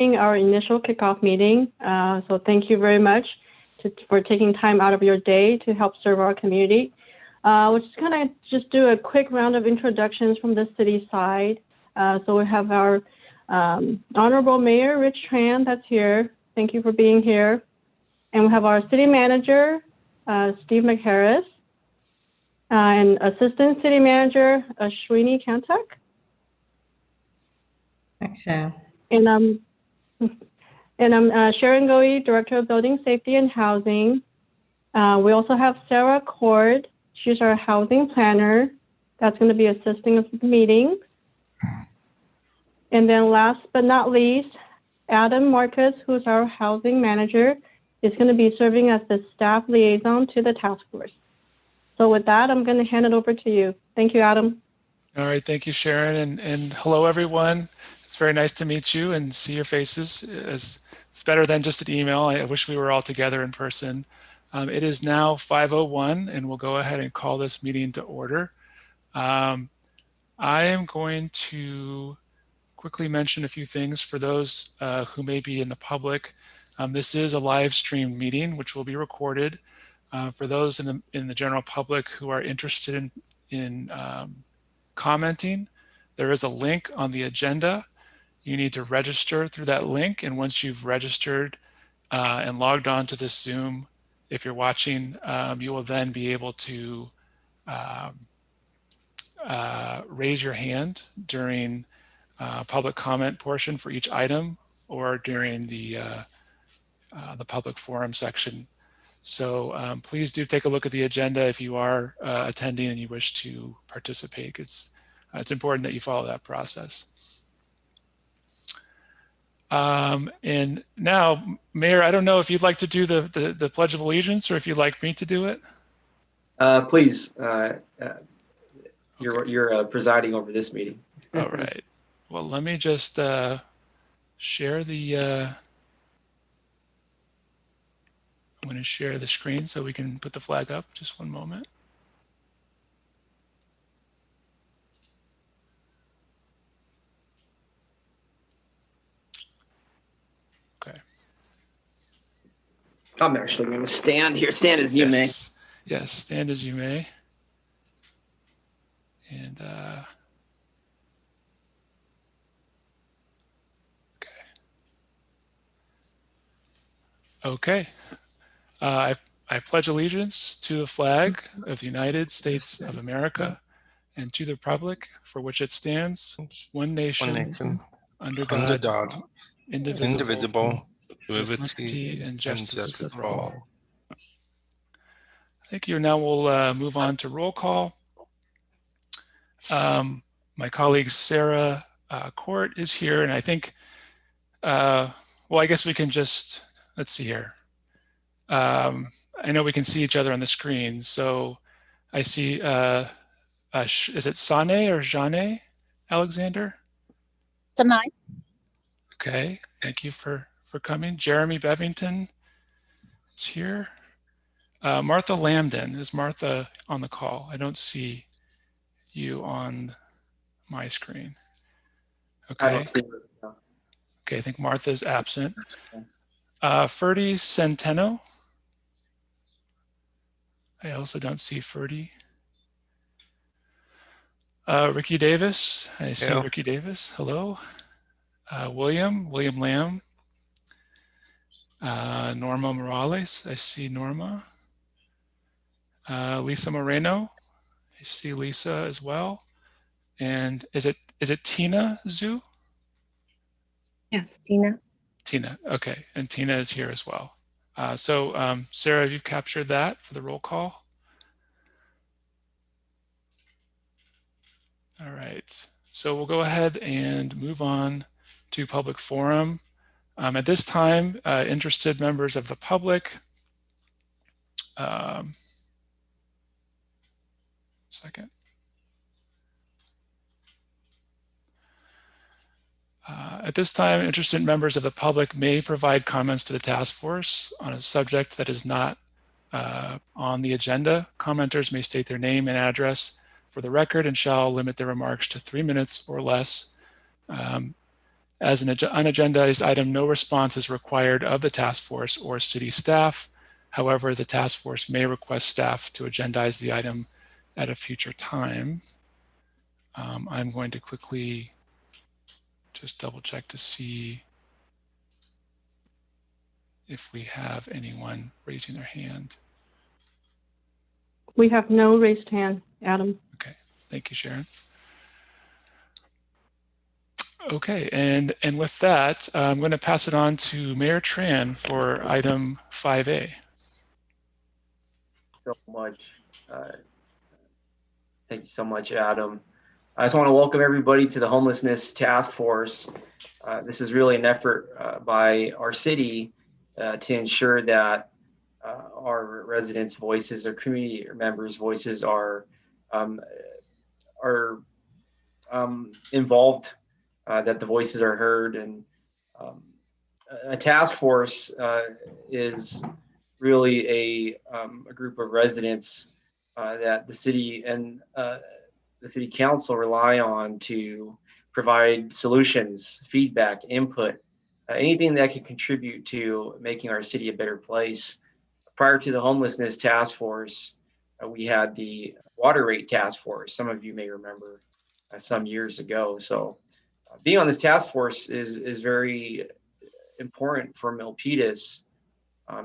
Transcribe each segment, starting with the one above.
our initial kickoff meeting. So thank you very much for taking time out of your day to help serve our community. We're just going to just do a quick round of introductions from the city side. So we have our Honorable Mayor Rich Tran that's here. Thank you for being here. And we have our city manager, Steve McHarris, and assistant city manager, Ashwini Kantak. Thanks, Sharon. And I'm Sharon Goey, Director of Building Safety and Housing. We also have Sarah Cord. She's our housing planner. That's going to be assisting us with the meeting. And then last but not least, Adam Marcus, who's our housing manager, is going to be serving as the staff liaison to the task force. So with that, I'm going to hand it over to you. Thank you, Adam. All right, thank you, Sharon, and hello, everyone. It's very nice to meet you and see your faces. It's better than just an email. I wish we were all together in person. It is now 5:01, and we'll go ahead and call this meeting to order. I am going to quickly mention a few things for those who may be in the public. This is a live stream meeting, which will be recorded. For those in the general public who are interested in commenting, there is a link on the agenda. You need to register through that link, and once you've registered and logged on to this Zoom, if you're watching, you will then be able to raise your hand during public comment portion for each item or during the public forum section. So please do take a look at the agenda if you are attending and you wish to participate. It's important that you follow that process. And now, Mayor, I don't know if you'd like to do the Pledge of Allegiance or if you'd like me to do it. Please, you're presiding over this meeting. All right. Well, let me just share the. I'm going to share the screen so we can put the flag up. Just one moment. Okay. I'm actually going to stand here. Stand as you may. Yes, stand as you may. And okay. I pledge allegiance to the flag of the United States of America and to the republic for which it stands, one nation, under God, indivisible, with liberty and justice for all. Thank you. Now we'll move on to roll call. My colleague Sarah Court is here, and I think, well, I guess we can just, let's see here. I know we can see each other on the screen, so I see, is it Sane or Jane Alexander? Sane. Okay, thank you for coming. Jeremy Bevington is here. Martha Landon, is Martha on the call? I don't see you on my screen. Okay. Okay, I think Martha's absent. Ferdy Centeno. I also don't see Ferdy. Ricky Davis. I see Hello. Ricky Davis. Hello. William Lamb. Norma Morales. I see Norma. Lisa Moreno. I see Lisa as well. And is it Tina Zhu? Yes, Tina. Tina, okay, and Tina is here as well. So Sarah, you've captured that for the roll call. All right, so we'll go ahead and move on to public forum. At this time, interested members of the public, second. At this time, interested members of the public may provide comments to the task force on a subject that is not on the agenda. Commenters may state their name and address for the record and shall limit their remarks to 3 minutes or less. As an unagendized item, no response is required of the task force or city staff. However, the task force may request staff to agendize the item at a future time. I'm going to quickly just double check to see if we have anyone raising their hand. We have no raised hand, Adam. Okay, thank you, Sharon. Okay, and with that, I'm going to pass it on to Mayor Tran for item 5A. So much. Thank you so much, Adam. I just want to welcome everybody to the Homelessness Task Force. This is really an effort by our city to ensure that our residents' voices, our community members' voices are involved, that the voices are heard. And a task force is really a group of residents that the city and the city council rely on to provide solutions, feedback, input, anything that can contribute to making our city a better place. Prior to the homelessness task force, we had the water rate task force. Some of you may remember some years ago. So being on this task force is very important for Milpitas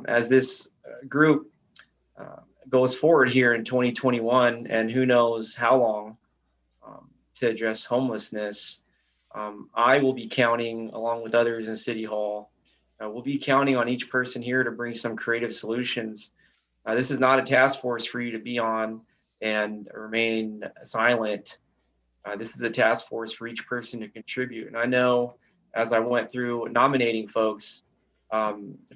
as this group goes forward here in 2021, and who knows how long, to address homelessness. I will be counting, along with others in City Hall, we'll be counting on each person here to bring some creative solutions. This is not a task force for you to be on and remain silent. This is a task force for each person to contribute. And I know as I went through nominating folks,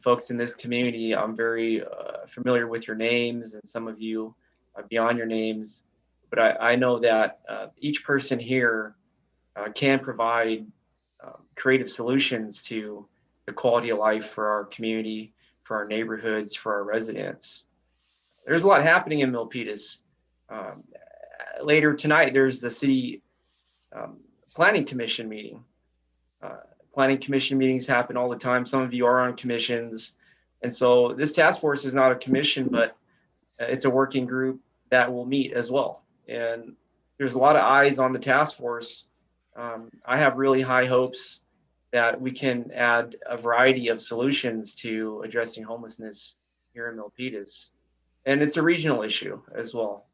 folks in this community, I'm very familiar with your names, and some of you beyond your names. But I know that each person here can provide creative solutions to the quality of life for our community, for our neighborhoods, for our residents. There's a lot happening in Milpitas. Later tonight, there's the city planning commission meeting. Planning commission meetings happen all the time. Some of you are on commissions. And so this task force is not a commission, but it's a working group that will meet as well. And there's a lot of eyes on the task force. I have really high hopes that we can add a variety of solutions to addressing homelessness here in Milpitas. And it's a regional issue as well.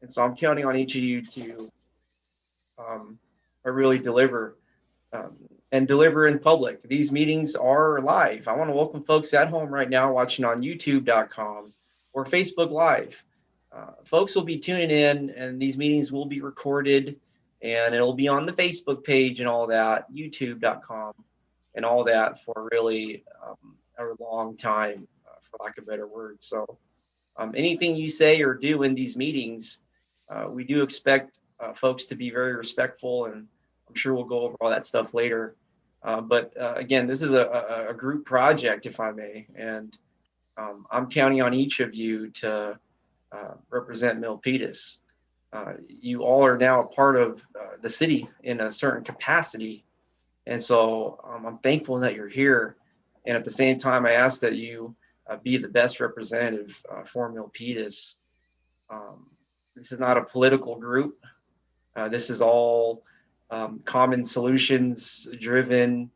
And so I'm counting on each of you to really deliver and deliver in public. These meetings are live. I want to welcome folks at home right now watching on youtube.com or Facebook Live. Folks will be tuning in, and these meetings will be recorded, and it'll be on the Facebook page and all that, youtube.com and all that for really a long time, for lack of better words. So anything you say or do in these meetings, we do expect folks to be very respectful, and I'm sure we'll go over all that stuff later. But again, this is a group project, if I may, and I'm counting on each of you to represent Milpitas. You all are now a part of the city in a certain capacity. And so I'm thankful that you're here. And at the same time, I ask that you be the best representative for Milpitas. This is not a political group. This is all common solutions driven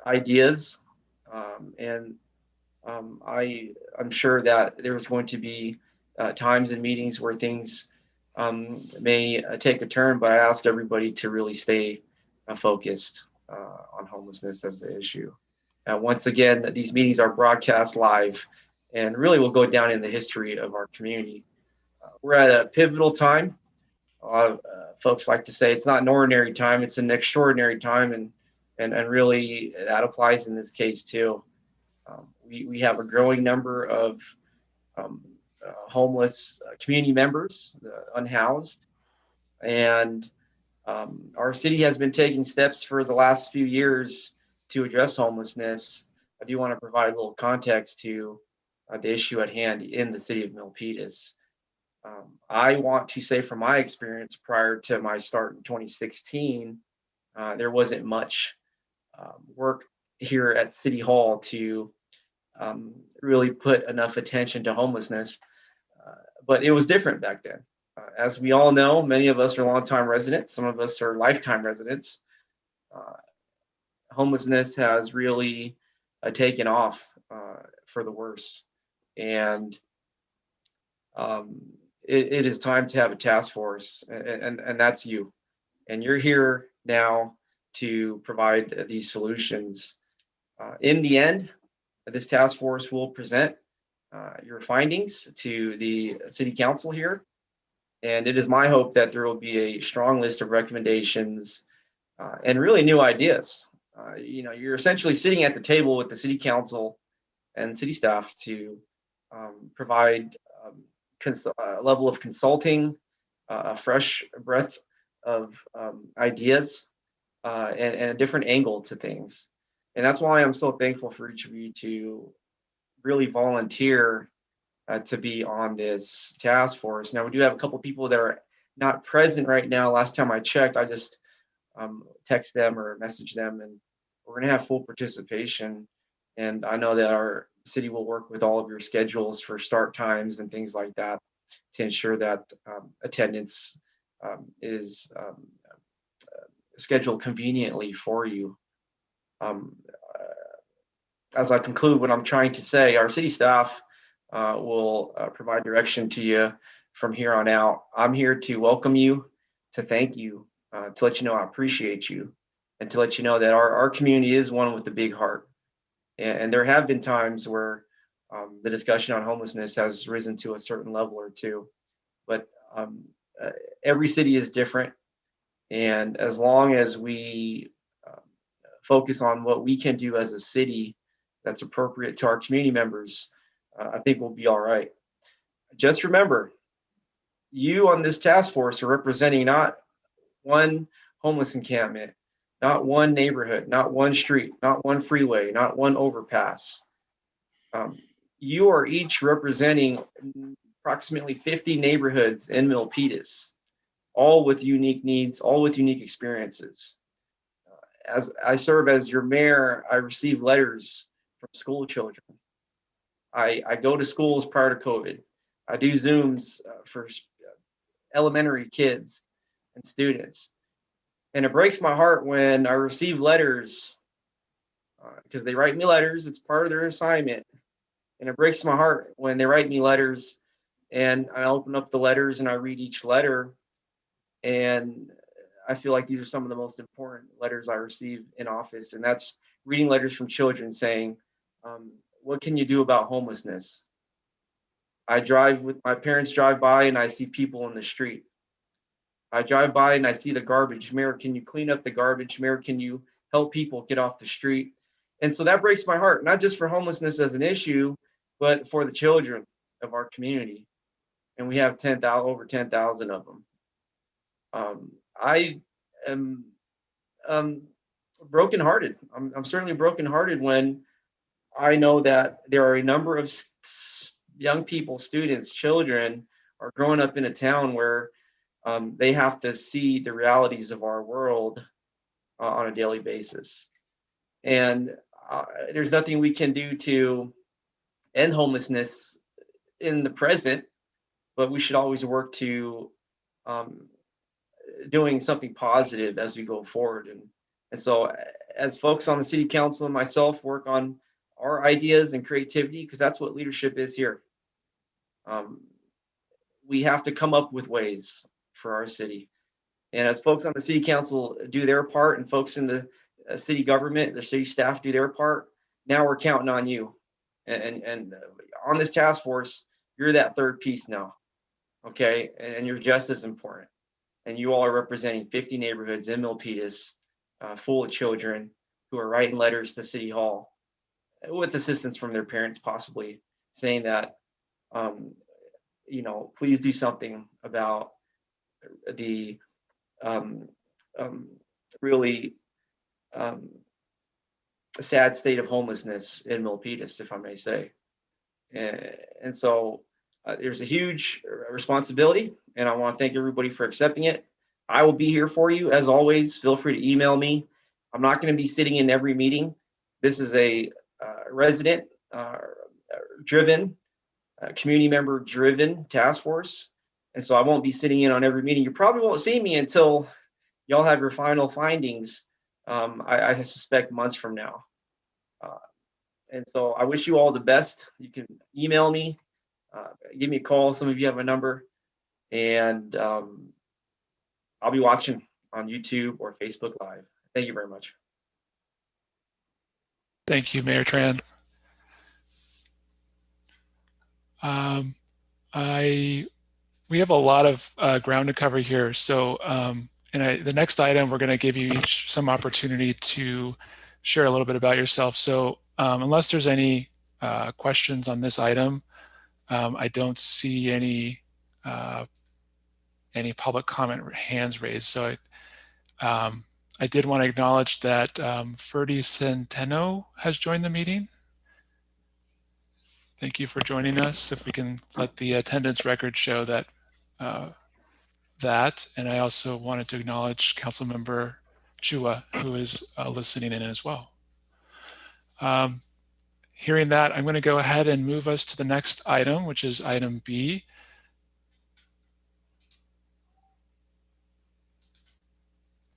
ideas. I'm sure that there's going to be times and meetings where things may take a turn, but I ask everybody to really stay focused on homelessness as the issue. Once again, these meetings are broadcast live and really will go down in the history of our community. We're at a pivotal time. A lot of folks like to say it's not an ordinary time, it's an extraordinary time, and really that applies in this case too. We have a growing number of homeless community members, unhoused, and our city has been taking steps for the last few years to address homelessness. I do want to provide a little context to the issue at hand in the city of Milpitas. I want to say from my experience prior to my start in 2016, There wasn't much work here at City Hall to really put enough attention to homelessness. But it was different back then. As we all know, many of us are longtime residents. Some of us are lifetime residents. Homelessness has really taken off for the worse. And it is time to have a task force, and that's you. And you're here now to provide these solutions. In the end, this task force will present your findings to the city council here. And it is my hope that there will be a strong list of recommendations and really new ideas. You're essentially sitting at the table with the city council and city staff to provide a level of consulting, a fresh breath of ideas, and a different angle to things. And that's why I'm so thankful for each of you to really volunteer to be on this task force. Now, we do have a couple people that are not present right now. Last time I checked, I just text them or message them, and we're going to have full participation. And I know that our city will work with all of your schedules for start times and things like that to ensure that attendance is scheduled conveniently for you. As I conclude what I'm trying to say, our city staff will provide direction to you from here on out. I'm here to welcome you, to thank you, to let you know I appreciate you, and to let you know that our community is one with a big heart. And there have been times where the discussion on homelessness has risen to a certain level or two, but every city is different. And as long as we focus on what we can do as a city that's appropriate to our community members, I think we'll be all right. Just remember, you on this task force are representing not one homeless encampment, not one neighborhood, not one street, not one freeway, not one overpass. You are each representing approximately 50 neighborhoods in Milpitas, all with unique needs, all with unique experiences. As I serve as your mayor, I receive letters from school children. I go to schools prior to COVID. I do Zooms for elementary kids and students. And it breaks my heart when I receive letters because they write me letters. It's part of their assignment. And it breaks my heart when they write me letters and I open up the letters and I read each letter. And I feel like these are some of the most important letters I receive in office. And that's reading letters from children saying, what can you do about homelessness? My parents drive by and I see people in the street. I drive by and I see the garbage. Mayor, can you clean up the garbage? Mayor, can you help people get off the street? And so that breaks my heart, not just for homelessness as an issue, but for the children of our community. And we have over 10,000 of them. I am brokenhearted. I'm certainly brokenhearted when I know that there are a number of young people, students, children are growing up in a town where they have to see the realities of our world on a daily basis. And there's nothing we can do to end homelessness in the present, but we should always work to doing something positive as we go forward. And so as folks on the city council and myself work on our ideas and creativity, because that's what leadership is here. We have to come up with ways for our city. And as folks on the city council do their part and folks in the city government, the city staff do their part, now we're counting on you. And on this task force, you're that third piece now, okay? And you're just as important. And you all are representing 50 neighborhoods in Milpitas, full of children who are writing letters to City Hall with assistance from their parents, possibly saying that, please do something about the really sad state of homelessness in Milpitas, if I may say. And so there's a huge responsibility, and I want to thank everybody for accepting it. I will be here for you as always. Feel free to email me. I'm not going to be sitting in every meeting. This is a resident driven, community member driven task force. And so I won't be sitting in on every meeting. You probably won't see me until y'all have your final findings. I suspect months from now. And so I wish you all the best. You can email me, give me a call. Some of you have a number, and I'll be watching on YouTube or Facebook Live. Thank you very much. Thank you, Mayor Tran. We have a lot of ground to cover here. So the next item, we're going to give you each some opportunity to share a little bit about yourself. So unless there's any questions on this item, I don't see any public comment hands raised. So I did want to acknowledge that Ferdy Centeno has joined the meeting. Thank you for joining us. If we can let the attendance record show that. And I also wanted to acknowledge Councilmember Chua, who is listening in as well. Hearing that, I'm going to go ahead and move us to the next item, which is item B.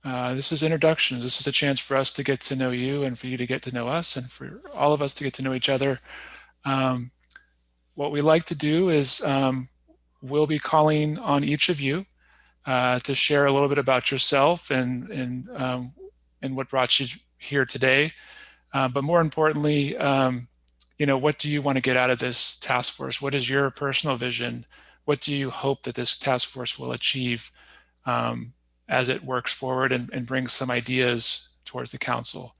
This is introductions. This is a chance for us to get to know you and for you to get to know us and for all of us to get to know each other. What we like to do is we'll be calling on each of you to share a little bit about yourself and what brought you here today. But more importantly, what do you want to get out of this task force? What is your personal vision? What do you hope that this task force will achieve as it works forward and brings some ideas towards the council?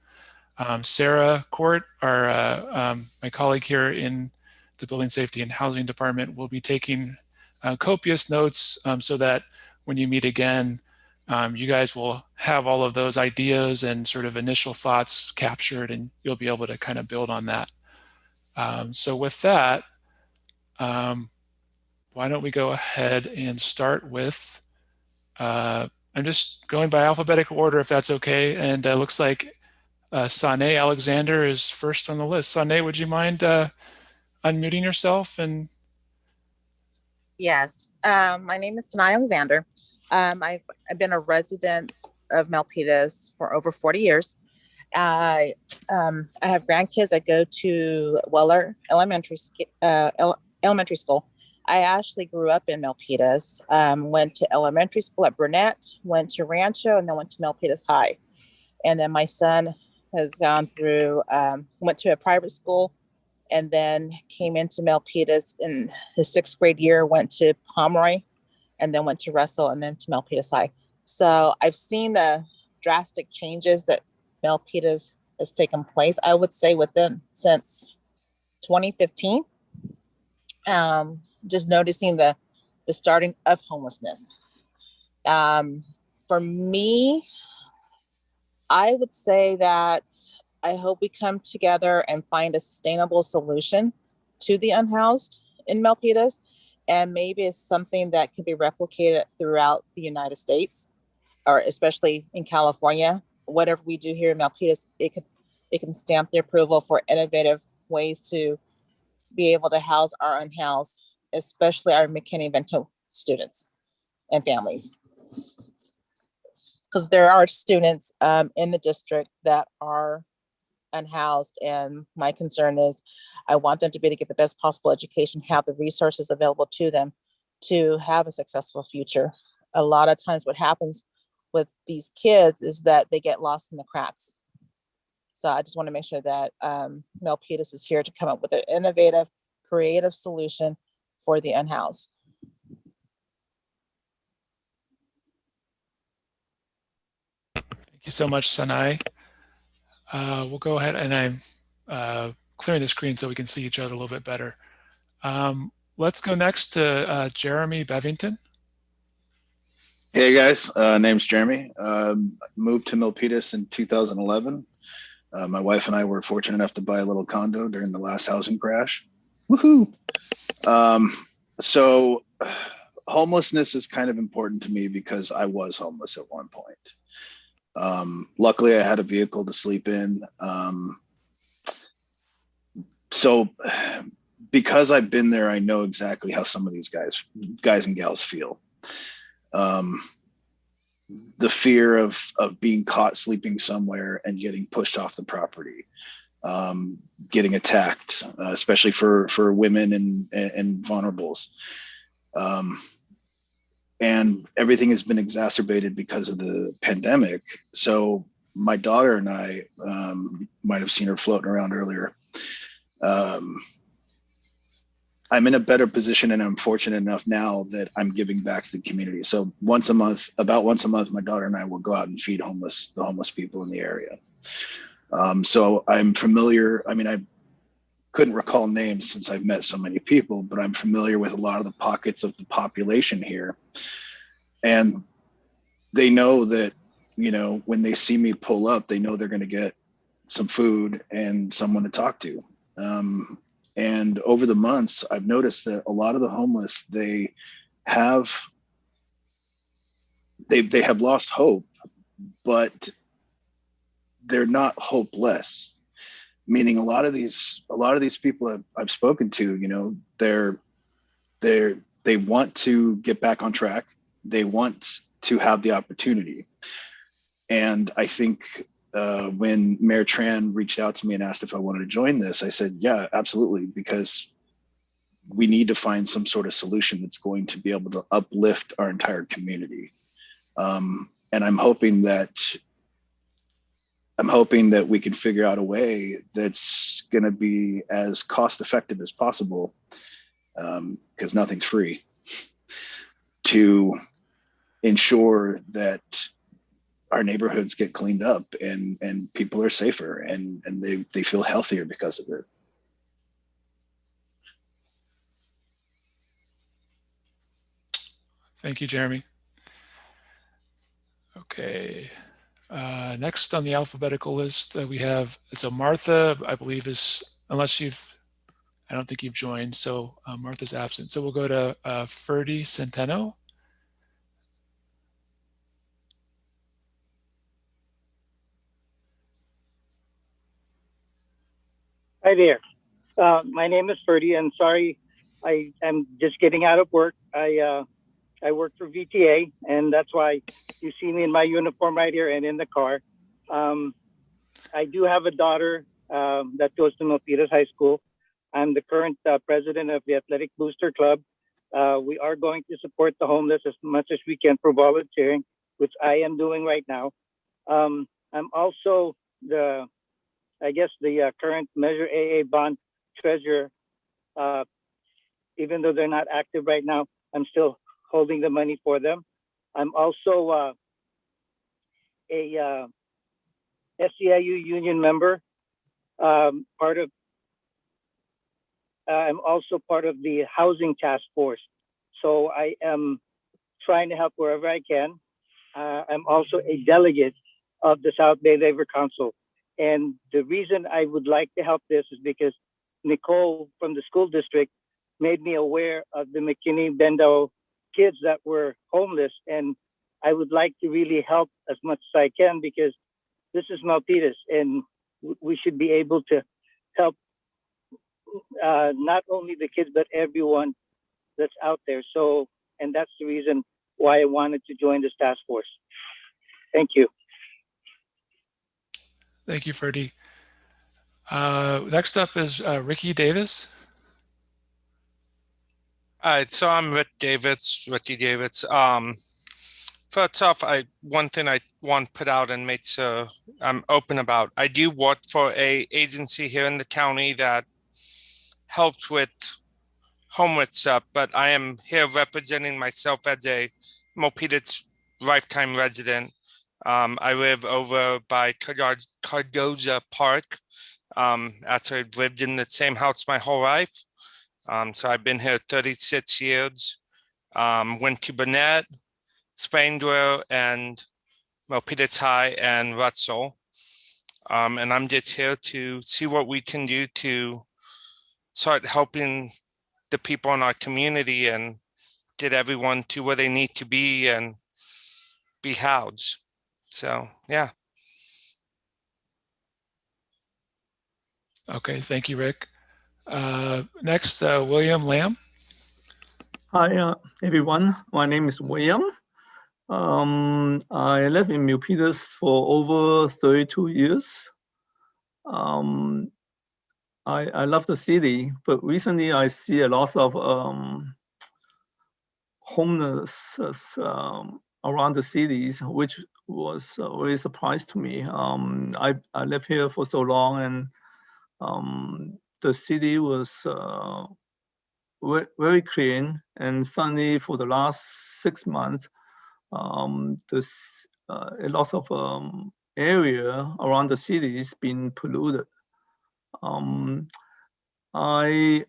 Sarah Court, my colleague here in the Building Safety and Housing Department, will be taking copious notes so that when you meet again, you guys will have all of those ideas and sort of initial thoughts captured, and you'll be able to kind of build on that. So with that, why don't we go ahead and start with, I'm just going by alphabetical order if that's okay. And it looks like Sane Alexander is first on the list. Sane, would you mind unmuting yourself? And Yes. My name is Sanai Alexander. I've been a resident of Milpitas for over 40 years. I have grandkids. I go to Weller Elementary School. I actually grew up in Milpitas, went to elementary school at Burnett, went to Rancho, and then went to Milpitas High. And then my son has gone through, went to a private school, and then came into Milpitas in his 6th grade year, went to Pomeroy, and then went to Russell, and then to Milpitas High. So I've seen the drastic changes that Milpitas has taken place, I would say since 2015. Just noticing the starting of homelessness. For me, I would say that I hope we come together and find a sustainable solution to the unhoused in Milpitas. And maybe it's something that could be replicated throughout the United States, or especially in California. Whatever we do here in Milpitas, it can stamp the approval for innovative ways to be able to house our unhoused, especially our McKinney-Vento students and families. Because there are students in the district that are unhoused, and my concern is I want them to be able to get the best possible education, have the resources available to them to have a successful future. A lot of times what happens with these kids is that they get lost in the cracks. So I just want to make sure that Milpitas is here to come up with an innovative, creative solution for the unhoused. thank you so much, Sanai. We'll go ahead, and I'm clearing the screen so we can see each other a little bit better. Let's go next to Jeremy Bevington. Hey guys, name's Jeremy. Moved to Milpitas in 2011. My wife and I were fortunate enough to buy a little condo during the last housing crash. Woohoo! So homelessness is kind of important to me because I was homeless at one point. Luckily, I had a vehicle to sleep in. So because I've been there, I know exactly how some of these guys and gals feel. The fear of being caught sleeping somewhere and getting pushed off the property, getting attacked, especially for women and vulnerables. And everything has been exacerbated because of the pandemic. So my daughter and I, might have seen her floating around earlier. I'm in a better position, and I'm fortunate enough now that I'm giving back to the community. So about once a month, my daughter and I will go out and feed the homeless people in the area. So I'm familiar. I mean, I couldn't recall names since I've met so many people, but I'm familiar with a lot of the pockets of the population here. And they know that, when they see me pull up, they know they're going to get some food and someone to talk to. And over the months, I've noticed that a lot of the homeless, they have lost hope, but they're not hopeless. Meaning a lot of these people I've spoken to, they want to get back on track. They want to have the opportunity. And I think when Mayor Tran reached out to me and asked if I wanted to join this, I said, yeah, absolutely, because we need to find some sort of solution that's going to be able to uplift our entire community. And I'm hoping that we can figure out a way that's going to be as cost effective as possible, because nothing's free, to ensure that our neighborhoods get cleaned up and people are safer and they feel healthier because of it. Thank you, Jeremy. Okay. Next on the alphabetical list, we have, so Martha, I believe I don't think you've joined, so Martha's absent. So we'll go to Ferdy Centeno. Hi there. My name is Ferdy, and sorry, I am just getting out of work. I work for VTA, and that's why you see me in my uniform right here and in the car. I do have a daughter that goes to Milpitas High School. I'm the current president of the Athletic Booster Club. We are going to support the homeless as much as we can for volunteering, which I am doing right now. I'm also the current Measure AA bond treasurer. Even though they're not active right now, I'm still holding the money for them. I'm also a SEIU union member. I'm also part of the housing task force. So I am trying to help wherever I can. I'm also a delegate of the South Bay Labor Council. And the reason I would like to help this is because Nicole from the school district made me aware of the McKinney-Bendo kids that were homeless. And I would like to really help as much as I can, because this is Milpitas and we should be able to help not only the kids, but everyone that's out there. So, and that's the reason why I wanted to join this task force. Thank you. Thank you, Ferdy. Next up is Ricky Davis. All right, so I'm Ricky Davis. First off, one thing I want to put out and make sure I'm open about. I do work for a agency here in the county that helps with homeless stuff, but I am here representing myself as a Milpitas lifetime resident. I live over by Cardoza Park. Actually, I've lived in the same house my whole life. So I've been here 36 years. Went to Burnett, Spangler, and Milpitas High and Russell. And I'm just here to see what we can do to start helping the people in our community and get everyone to where they need to be and be housed. So, yeah. Okay, thank you, Rick. Next, William Lamb. Hi, everyone. My name is William. I live in Milpitas for over 32 years. I love the city, but recently I see a lot of homeless around the cities, which was a very surprise to me. I lived here for so long, and the city was very clean. And suddenly, for the last 6 months, a lot of area around the city is being polluted. I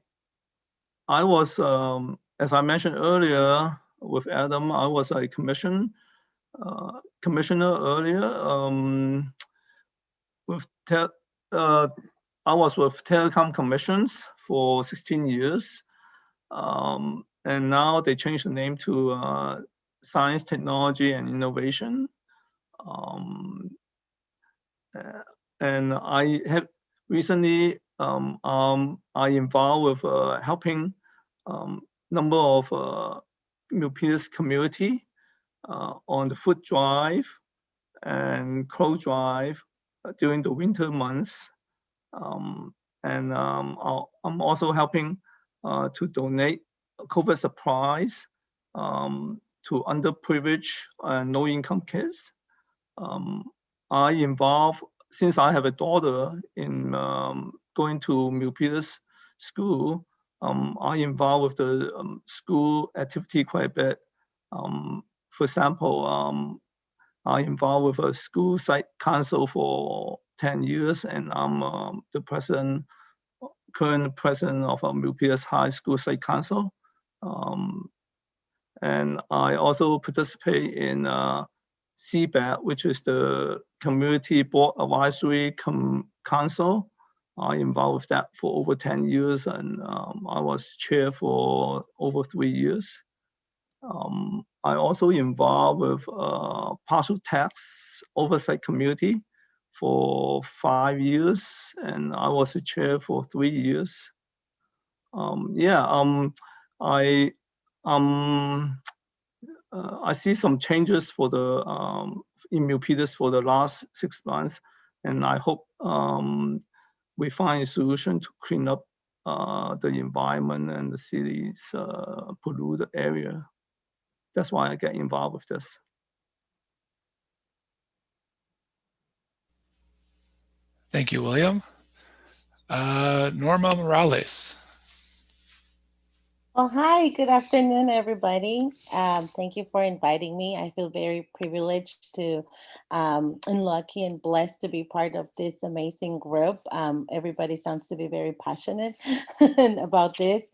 was, as I mentioned earlier with Adam, I was a commissioner earlier. I was with Telecom Commissions for 16 years, and now they changed the name to Science, Technology, and Innovation. And I have recently I involved with helping number of Milpitas community on the food drive and clothes drive during the winter months. I'm also helping to donate COVID supplies to underprivileged and low-income kids. I involve, since I have a daughter in going to Milpitas school, I involve with the school activity quite a bit. For example, I involved with a school site council for 10 years, and I'm the current president of Milpitas High School Site Council. And I also participate in CBAT, which is the Community Board Advisory Council. I involved with that for over 10 years, and I was chair for over 3 years. I also involved with partial tax oversight committee for 5 years, and I was the chair for 3 years. I see some changes for the in Milpitas for the last 6 months, and I hope we find a solution to clean up the environment and the city's polluted area. That's why I get involved with this. Thank you, William. Norma Morales. Well, hi, good afternoon, everybody. Thank you for inviting me. I feel very privileged to and lucky and blessed to be part of this amazing group. Everybody sounds to be very passionate about this.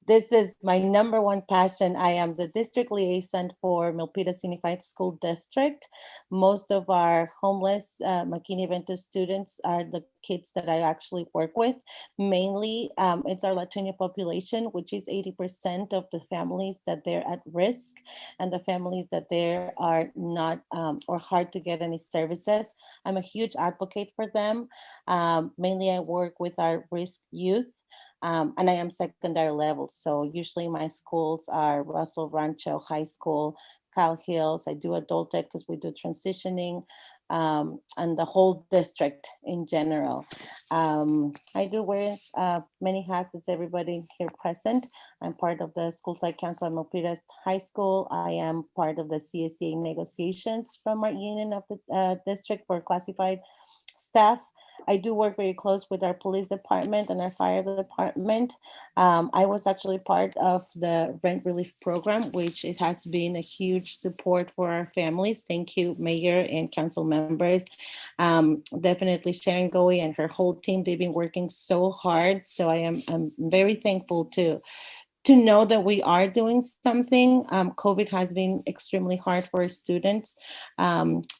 This is my number one passion. I am the district liaison for Milpitas Unified School District. Most of our homeless McKinney-Vento students are the kids that I actually work with. Mainly, it's our Latino population, which is 80% of the families that they're at risk and the families that there are not or hard to get any services. I'm a huge advocate for them. Mainly, I work with our risk youth. And I am secondary level. So usually my schools are Russell Rancho High School, Cal Hills. I do adult ed because we do transitioning, and the whole district in general. I do wear many hats as everybody here present. I'm part of the school site council at Milpitas High School. I am part of the CSEA negotiations from our union of the district for classified staff. I do work very close with our police department and our fire department. I was actually part of the rent relief program, which it has been a huge support for our families. Thank you, Mayor and council members. Definitely Sharon Goey and her whole team, they've been working so hard. So I'm very thankful to to know that we are doing something. COVID has been extremely hard for students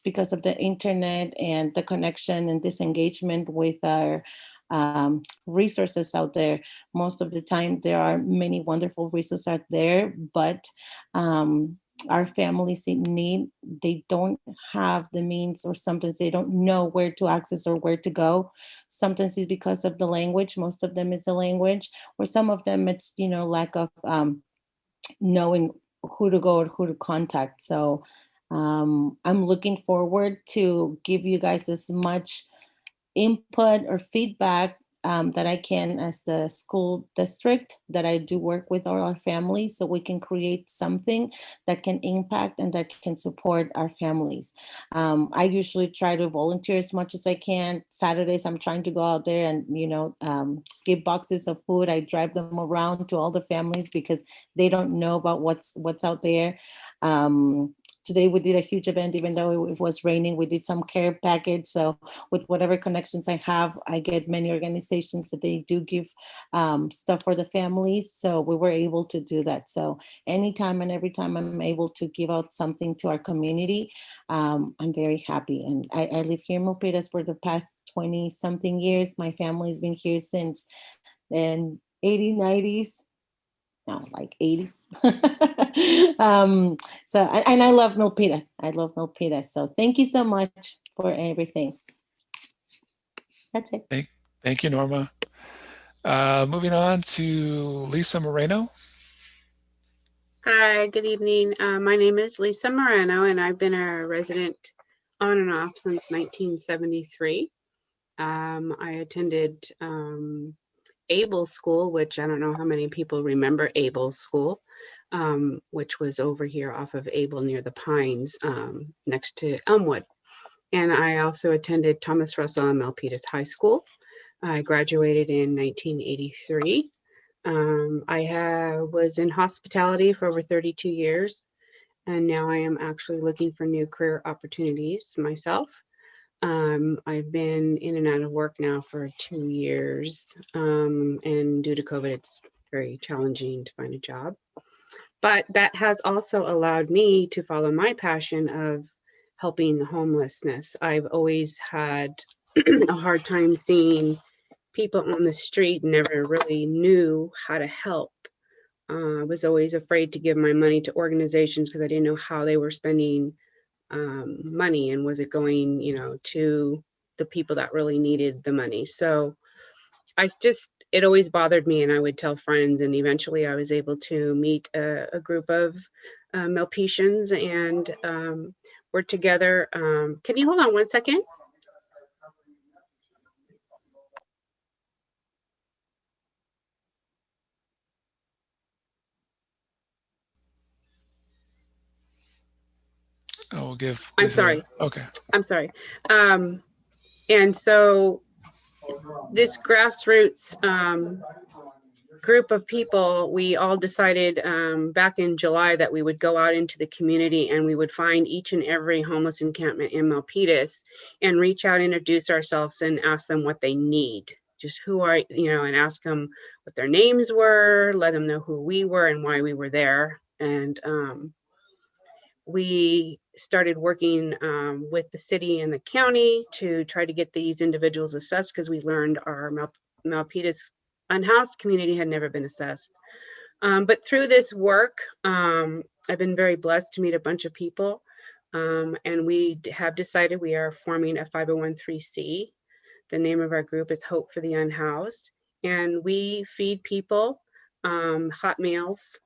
because of the internet and the connection and disengagement with our resources out there. Most of the time, there are many wonderful resources out there, but our families in need, they don't have the means, or sometimes they don't know where to access or where to go. Sometimes it's because of the language. Most of them is the language, or some of them it's, lack of knowing who to go or who to contact. So I'm looking forward to give you guys as much input or feedback that I can as the school district that I do work with all our families, so we can create something that can impact and that can support our families. I usually try to volunteer as much as I can. Saturdays, I'm trying to go out there and, give boxes of food. I drive them around to all the families because they don't know about what's out there. Today we did a huge event, even though it was raining. We did some care package. So with whatever connections I have, I get many organizations that they do give stuff for the families. So we were able to do that. So anytime and every time I'm able to give out something to our community, I'm very happy. And I live here in Milpitas for the past 20 something years. My family's been here since the 80s, 90s. No, like 80s. And I love Milpitas. I love Milpitas. So thank you so much for everything. That's it. Thank you, Norma. Moving on to Lisa Moreno. Hi, good evening. My name is Lisa Moreno, and I've been a resident on and off since 1973. I attended Able School, which I don't know how many people remember Able School, which was over here off of Able near the Pines, next to Elmwood. And I also attended Thomas Russell and Milpitas High School. I graduated in 1983. I was in hospitality for over 32 years, and now I am actually looking for new career opportunities myself. I've been in and out of work now for 2 years, and due to COVID, it's very challenging to find a job. But that has also allowed me to follow my passion of helping the homelessness. I've always had a hard time seeing people on the street, never really knew how to help. I was always afraid to give my money to organizations because I didn't know how they were spending money, and was it going, to the people that really needed the money. So it always bothered me, and I would tell friends, and eventually I was able to meet a group of Milpitians, and we're together. Can you hold on one second? We'll give. I'm sorry. Okay. I'm sorry. And so this grassroots group of people, we all decided back in July that we would go out into the community and we would find each and every homeless encampment in Milpitas and reach out, introduce ourselves, and ask them what they need. Just who are, and ask them what their names were, let them know who we were and why we were there. And we started working with the city and the county to try to get these individuals assessed, because we learned our Milpitas unhoused community had never been assessed. But through this work, I've been very blessed to meet a bunch of people, and we have decided we are forming a 501(c)(3). The name of our group is Hope for the Unhoused, and we feed people hot meals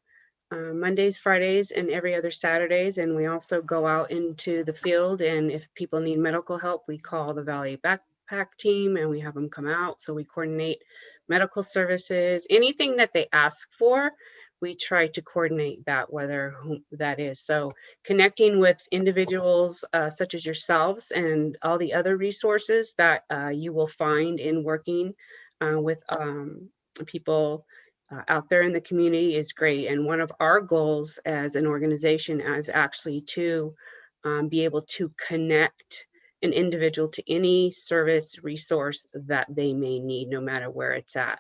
Mondays, Fridays, and every other Saturdays. And we also go out into the field, and if people need medical help, we call the Valley Backpack team and we have them come out. So we coordinate medical services, anything that they ask for, we try to coordinate that, whether that is. So connecting with individuals such as yourselves and all the other resources that you will find in working with people out there in the community is great. And one of our goals as an organization is actually to be able to connect an individual to any service resource that they may need, no matter where it's at.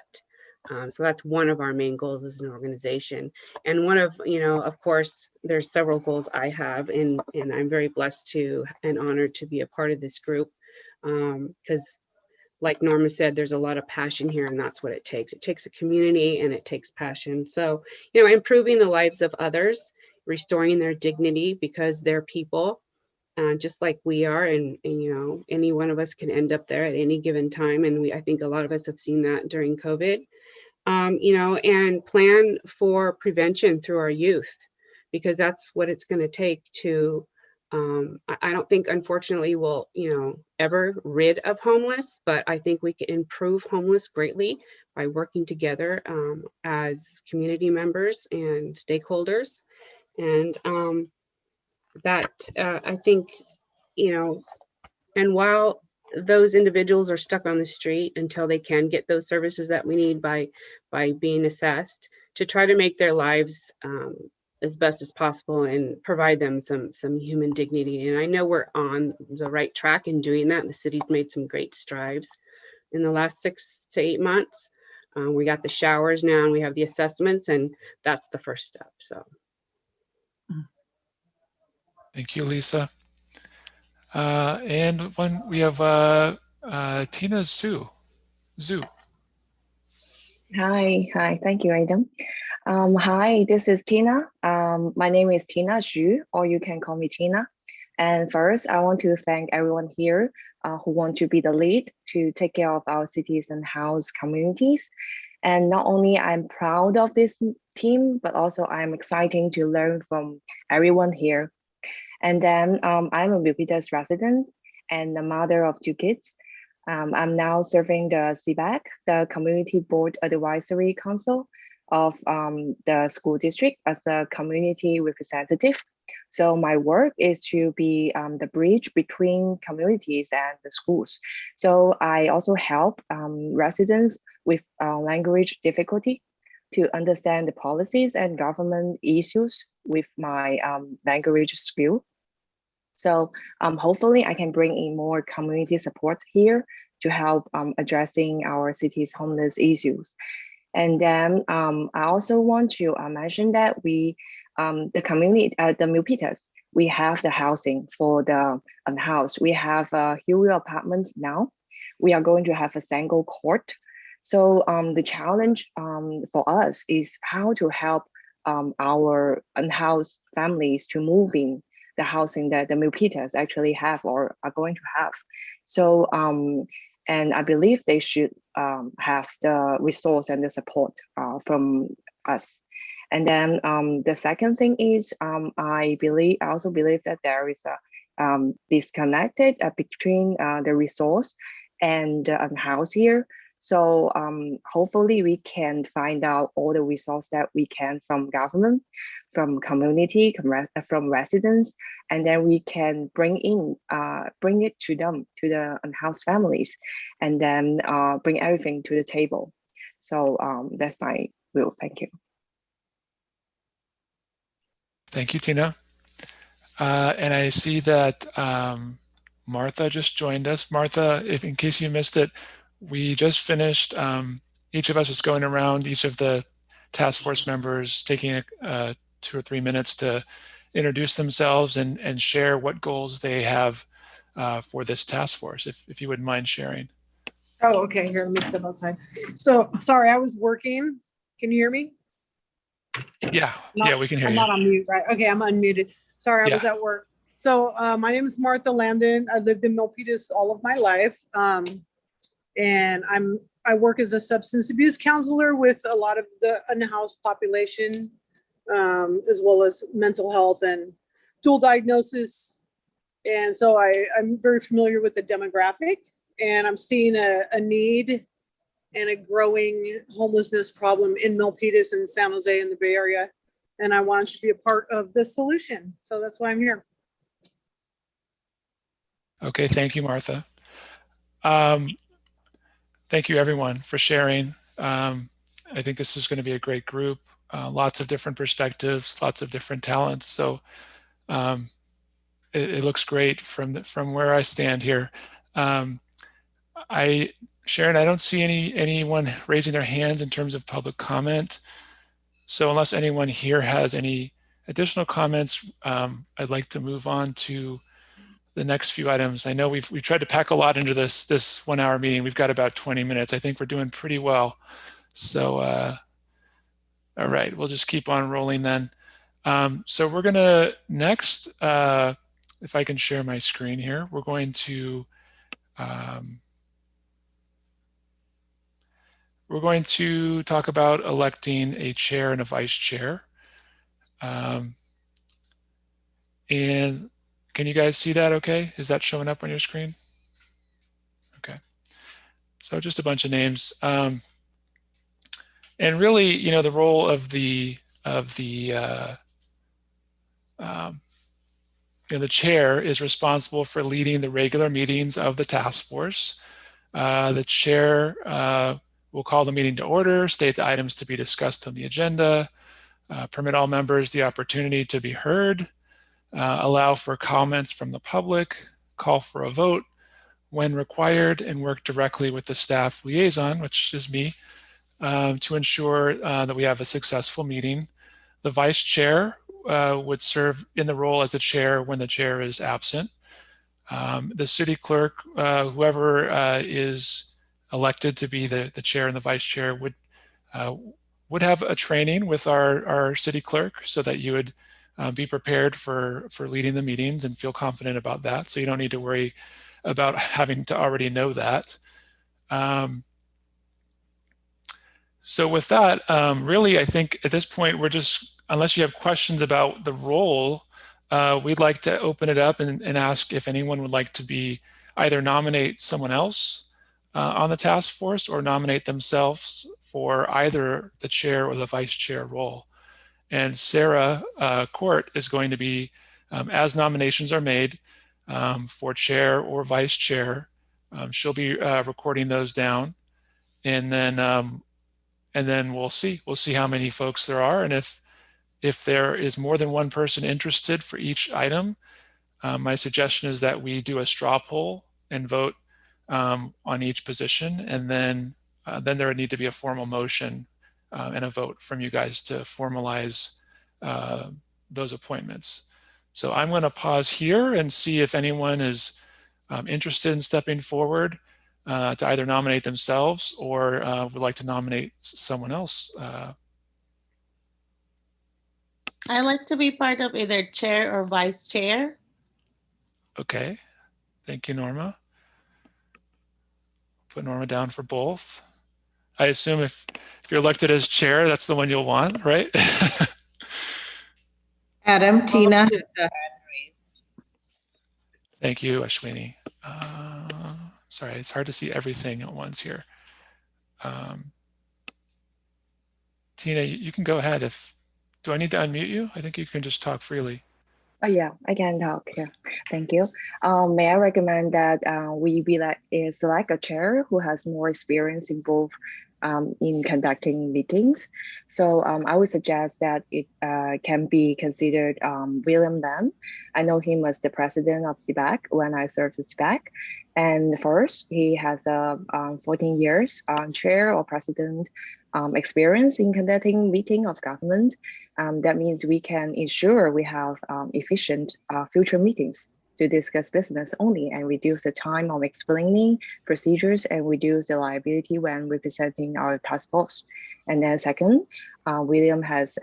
So that's one of our main goals as an organization. And one of, of course, there's several goals I have, and I'm very blessed to and honored to be a part of this group, because like Norma said, there's a lot of passion here, and that's what it takes. It takes a community and it takes passion. So, improving the lives of others, restoring their dignity, because they're people, just like we are, and any one of us can end up there at any given time. And I think a lot of us have seen that during COVID. And plan for prevention through our youth, because that's what it's going to take to, I don't think, unfortunately, we'll, ever rid of homeless, but I think we can improve homeless greatly by working together as community members and stakeholders. And I think, and while those individuals are stuck on the street until they can get those services that we need by being assessed, to try to make their lives as best as possible and provide them some human dignity. And I know we're on the right track in doing that. The city's made some great strides in the last 6 to 8 months. We got the showers now, and we have the assessments, and that's the first step. So. Thank you, Lisa. And we have Tina Zhu. Hi. Thank you, Adam. Hi, this is Tina. My name is Tina Zhu, or you can call me Tina. And first, I want to thank everyone here who want to be the lead to take care of our cities and house communities. And not only I'm proud of this team, but also I'm excited to learn from everyone here. And then I'm a Milpitas resident and the mother of 2 kids. I'm now serving the CBAC, the Community Board Advisory Council of the school district, as a community representative. So my work is to be the bridge between communities and the schools. So I also help residents with language difficulty to understand the policies and government issues with my language skill. So hopefully I can bring in more community support here to help addressing our city's homeless issues. And then I also want to mention that we, the community, the Milpitas, we have the housing for the unhoused. We have a Huey apartment now. We are going to have a single court. So the challenge for us is how to help our unhoused families to move in the housing that the Milpitas actually have or are going to have. So, and I believe they should have the resource and the support from us. And then the second thing is I also believe that there is a disconnected between the resource and the unhoused here. So hopefully we can find out all the resources that we can from government, from community, from residents, and then we can bring it to them, to the unhoused families, and then bring everything to the table. So that's my will. Thank you. Thank you, Tina. And I see that Martha just joined us. Martha, if in case you missed it, we just finished, each of us is going around, each of the task force members taking 2 or 3 minutes to introduce themselves and share what goals they have for this task force, if you wouldn't mind sharing. Oh, okay, here, let me step outside. So, sorry, I was working. Can you hear me? Yeah, we can hear you. I'm not on mute, right? Okay, I'm unmuted. Sorry, I was at work. So my name is Martha Landon. I lived in Milpitas all of my life. And I work as a substance abuse counselor with a lot of the unhoused population, as well as mental health and dual diagnosis. And so I'm very familiar with the demographic, and I'm seeing a need and a growing homelessness problem in Milpitas and San Jose in the Bay Area. And I wanted to be a part of the solution. So that's why I'm here. Okay, thank you, Martha. Thank you, everyone, for sharing. I think this is going to be a great group. Lots of different perspectives, lots of different talents. So it looks great from where I stand here. I Sharon, I don't see anyone raising their hands in terms of public comment. So unless anyone here has any additional comments, I'd like to move on to the next few items. I know we've tried to pack a lot into this 1 hour meeting. We've got about 20 minutes. I think we're doing pretty well. So, all right, we'll just keep on rolling then. So we're gonna next, if I can share my screen here, we're going to talk about electing a chair and a vice chair. And can you guys see that okay? Is that showing up on your screen? Okay. So just a bunch of names. And really, you know, the role of the chair is responsible for leading the regular meetings of the task force. The chair will call the meeting to order, state the items to be discussed on the agenda, permit all members the opportunity to be heard, allow for comments from the public, call for a vote when required, and work directly with the staff liaison, which is me, to ensure that we have a successful meeting. The vice chair would serve in the role as the chair when the chair is absent. The city clerk, whoever is elected to be the chair and the vice chair, would have a training with our city clerk so that you would be prepared for leading the meetings and feel confident about that. So you don't need to worry about having to already know that. So with that, really, I think at this point, we're just, unless you have questions about the role, we'd like to open it up and ask if anyone would like to be either nominate someone else on the task force or nominate themselves for either the chair or the vice chair role. And Sarah Court is going to be, as nominations are made for chair or vice chair, she'll be recording those down, and then we'll see how many folks there are, and if there is more than one person interested for each item, my suggestion is that we do a straw poll and vote on each position, and then there would need to be a formal motion and a vote from you guys to formalize those appointments. So I'm going to pause here and see if anyone is interested in stepping forward to either nominate themselves or would like to nominate someone else. I'd like to be part of either chair or vice chair. Okay, thank you, Norma. Put Norma down for both. I assume if you're elected as chair, that's the one you'll want, right? Adam, Tina. Thank you, Ashwini. Sorry, it's hard to see everything at once here. Tina, you can go ahead. Do I need to unmute you? I think you can just talk freely. Oh yeah, I can talk. Yeah, thank you. May I recommend that we select a chair who has more experience in both in conducting meetings. So I would suggest that it can be considered William Lam. I know him as the president of CBAC when I served at CBAC. And first, he has 14 years chair or president experience in conducting meeting of government. That means we can ensure we have efficient future meetings to discuss business only and reduce the time of explaining procedures and reduce the liability when representing our task force. And then second, William has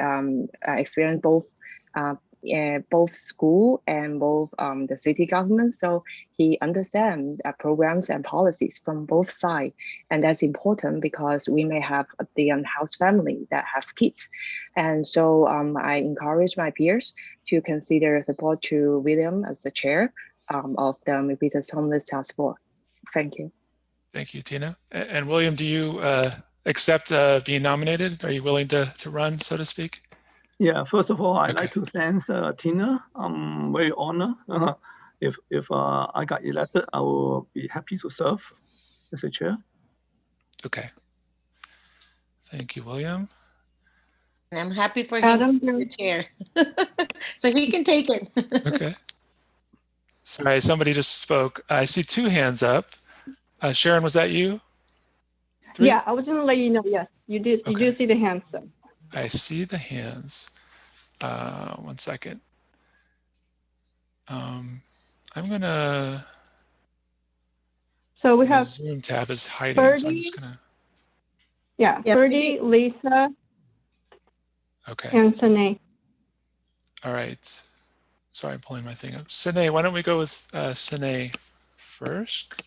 experienced both school and both the city government. So he understands programs and policies from both sides. And that's important because we may have the unhoused family that have kids. And so I encourage my peers to consider support to William as the chair of the Milpitas Homeless Task Force. Thank you. Thank you, Tina. And William, do you accept being nominated? Are you willing to run, so to speak? Yeah, first of all, I'd like to thank Tina. I'm very honored. If I got elected, I will be happy to serve as a chair. Okay. Thank you, William. And I'm happy for him to be the chair. So he can take it. Okay. Sorry, somebody just spoke. I see two hands up. Sharon, was that you? Three? Yeah, I was going to let you know. Yes, you did. You do see the hands, though. I see the hands. 1 second. I'm gonna. So we the have Zoom tab is hiding, so I'm just gonna. Yeah, Ferdy, Lisa, Okay. and Sine. All right. Sorry, I'm pulling my thing up. Sine, why don't we go with Sine first?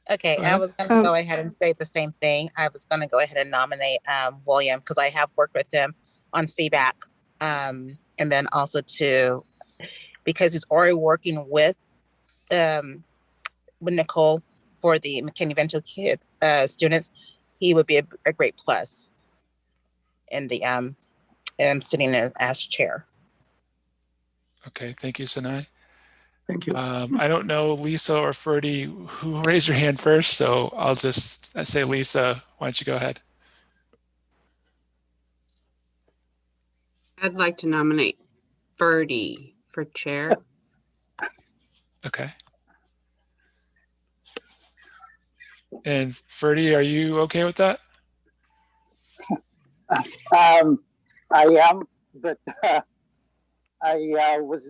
Okay, I was going to go ahead and say the same thing. I was going to go ahead and nominate William because I have worked with him on CBAC. And then also because he's already working with Nicole for the McKinney Vento kids students, he would be a great plus in the sitting as chair. Okay, thank you, Sinai. Thank you. I don't know, Lisa or Ferdy, who raised your hand first, so I'll just say Lisa. Why don't you go ahead? I'd like to nominate Ferdy for chair. Okay. And Ferdy, are you okay with that? I am, but I was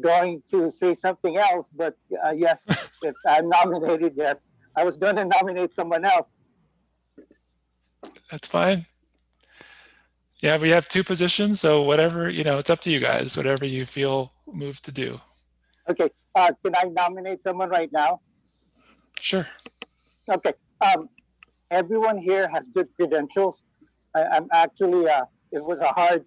going to say something else, but yes, if I'm nominated, yes. I was going to nominate someone else. That's fine. Yeah, we have 2 positions, so whatever, it's up to you guys, whatever you feel moved to do. Okay, can I nominate someone right now? Sure. Okay, everyone here has good credentials. I'm actually, it was a hard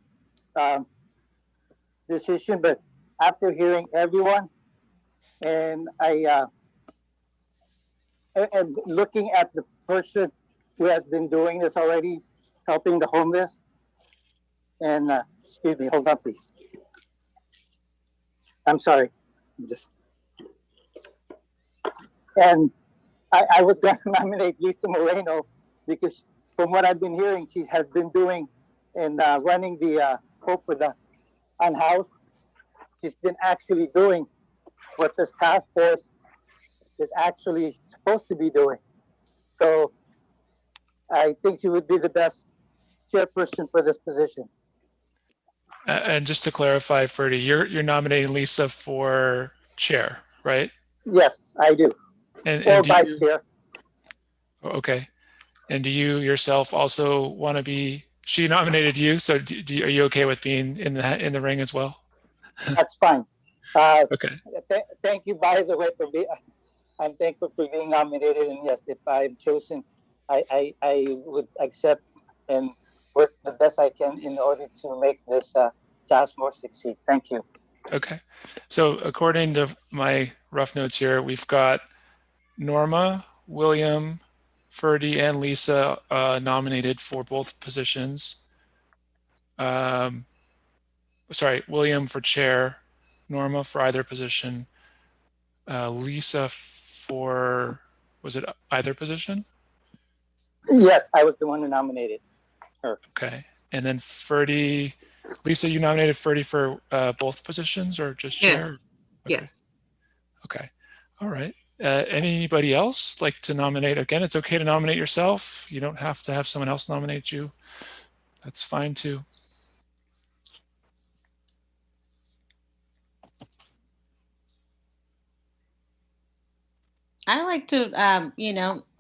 decision, but after hearing everyone, and and looking at the person who has been doing this already, helping the homeless, and excuse me, hold on, please. I'm sorry. And I was going to nominate Lisa Moreno because from what I've been hearing, she has been doing and running the Hope for the Unhoused. She's been actually doing what this task force is actually supposed to be doing. So I think she would be the best chairperson for this position. And just to clarify, Ferdy, you're nominating Lisa for chair, right? Yes, I do. And vice chair. Okay. And do you yourself also want to be? She nominated you, so are you okay with being in the ring as well? That's fine. Okay. Thank you, by the way, for being. I'm thankful for being nominated, and yes, if I'm chosen, I would accept and work the best I can in order to make this task force succeed. Thank you. Okay. So according to my rough notes here, we've got Norma, William, Ferdy, and Lisa nominated for both positions. Sorry, William for chair, Norma for either position, Lisa for, was it either position? Yes, I was the one who nominated her. Okay. And then Ferdy, Lisa, you nominated Ferdy for both positions or just chair? Yes. Yes. Okay. All right. Anybody else like to nominate? Again, it's okay to nominate yourself. You don't have to have someone else nominate you. That's fine too. I like to,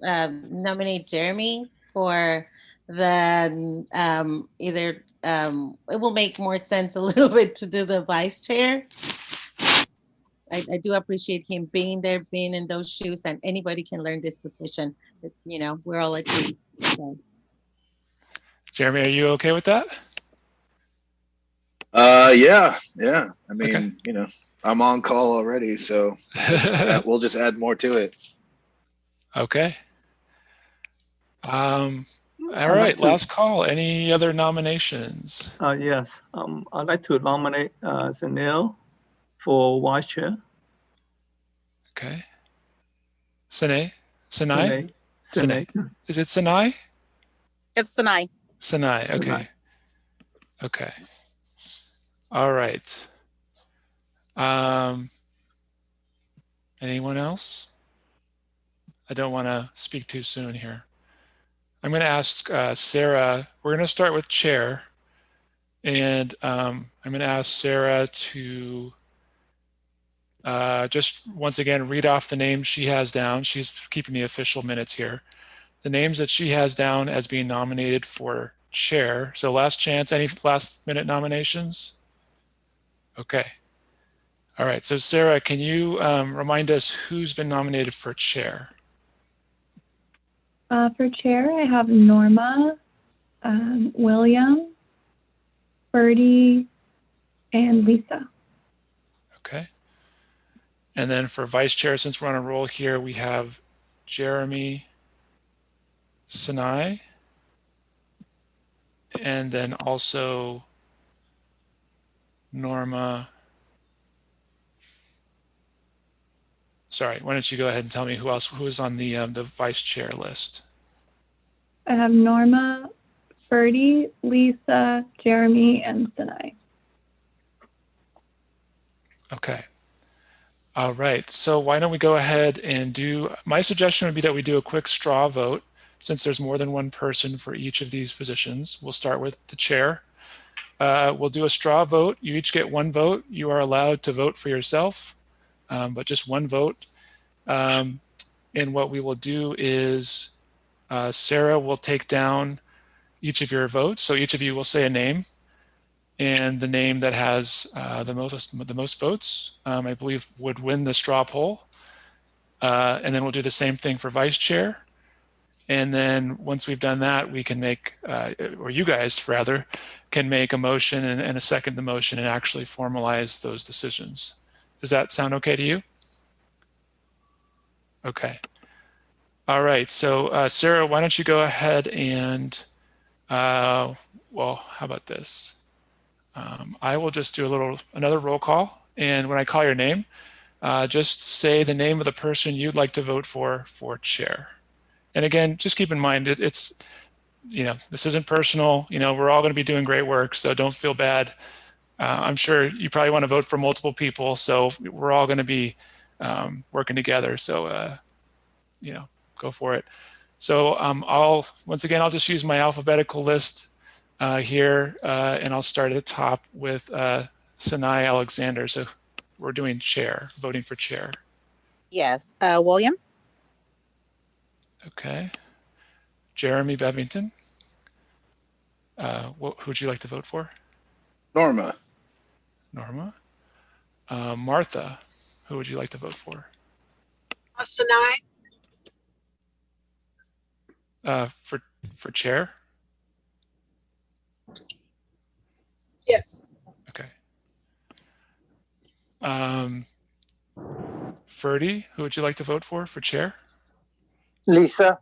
nominate Jeremy for the either. It will make more sense a little bit to do the vice chair. I do appreciate him being there, being in those shoes, and anybody can learn this position. We're all a team. So. Jeremy, are you okay with that? Yeah. I mean, I'm on call already, so we'll just add more to it. Okay. All right, last call. Any other nominations? Yes. I'd like to nominate Zanil for vice chair. Okay. Sinai? Sinai. Is it Sinai? It's Sinai. Sinai. Okay. Okay. All right. Anyone else? I don't want to speak too soon here. I'm going to ask Sarah. We're going to start with chair. And I'm going to ask Sarah to just once again read off the names she has down. She's keeping the official minutes here. The names that she has down as being nominated for chair. So last chance, any last minute nominations? Okay. All right, so Sarah, can you remind us who's been nominated for chair? For chair, I have Norma, William, Bertie, and Lisa. Okay. And then for vice chair, since we're on a roll here, we have Jeremy, Sinai, and then also Norma. Sorry, why don't you go ahead and tell me who is on the vice chair list? I have Norma, Bertie, Lisa, Jeremy, and Sinai. Okay. All right, so why don't we go ahead and do, my suggestion would be that we do a quick straw vote since there's more than one person for each of these positions. We'll start with the chair. We'll do a straw vote. You each get one vote. You are allowed to vote for yourself, but just one vote. And what we will do is Sarah will take down each of your votes. So each of you will say a name, and the name that has the most votes, I believe, would win the straw poll. And then we'll do the same thing for vice chair. And then once we've done that, we can make, or you guys rather, can make a motion and a second the motion and actually formalize those decisions. Does that sound okay to you? Okay. All right. So Sarah, why don't you go ahead and, well, how about this? I will just do another roll call. And when I call your name, just say the name of the person you'd like to vote for chair. And again, just keep in mind, it's, this isn't personal. We're all going to be doing great work, so don't feel bad. I'm sure you probably want to vote for multiple people, so we're all going to be working together. So, go for it. So once again, I'll just use my alphabetical list here, and I'll start at the top with Sinai Alexander. So we're doing chair, voting for chair. Yes. William. Okay. Jeremy Bevington. Who would you like to vote for? Norma. Norma. Martha, who would you like to vote for? Sinai. For chair? Yes. Okay. Ferdy, who would you like to vote for chair? Lisa.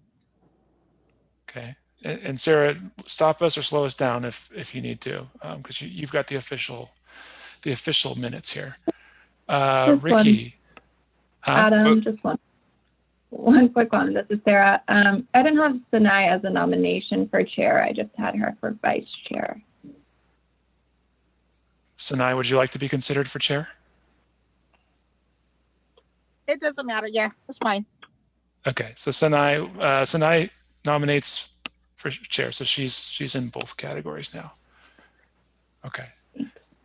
Okay. And Sarah, stop us or slow us down if you need to, because you've got the official minutes here. Ricky. Adam, just one quick one. This is Sarah. I didn't have Sinai as a nomination for chair. I just had her for vice chair. Sinai, would you like to be considered for chair? It doesn't matter. Yeah, that's fine. Okay, so Sinai nominates for chair, so she's in both categories now. Okay.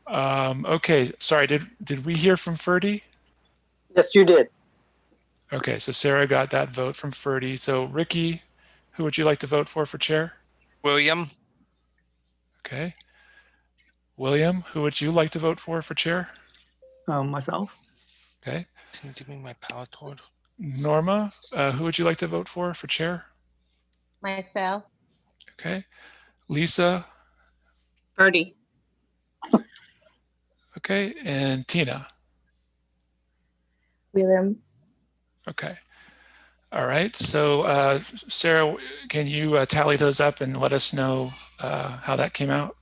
Okay, sorry, did we hear from Ferdy? Yes, you did. Okay, so Sarah got that vote from Ferdy. So Ricky, who would you like to vote for chair? William. Okay. William, who would you like to vote for chair? Myself. Okay. Can you give me my power cord? Norma, who would you like to vote for chair? Myself. Okay. Lisa. Bertie. Okay. And Tina. William. Okay. All right. So Sarah, can you tally those up and let us know how that came out?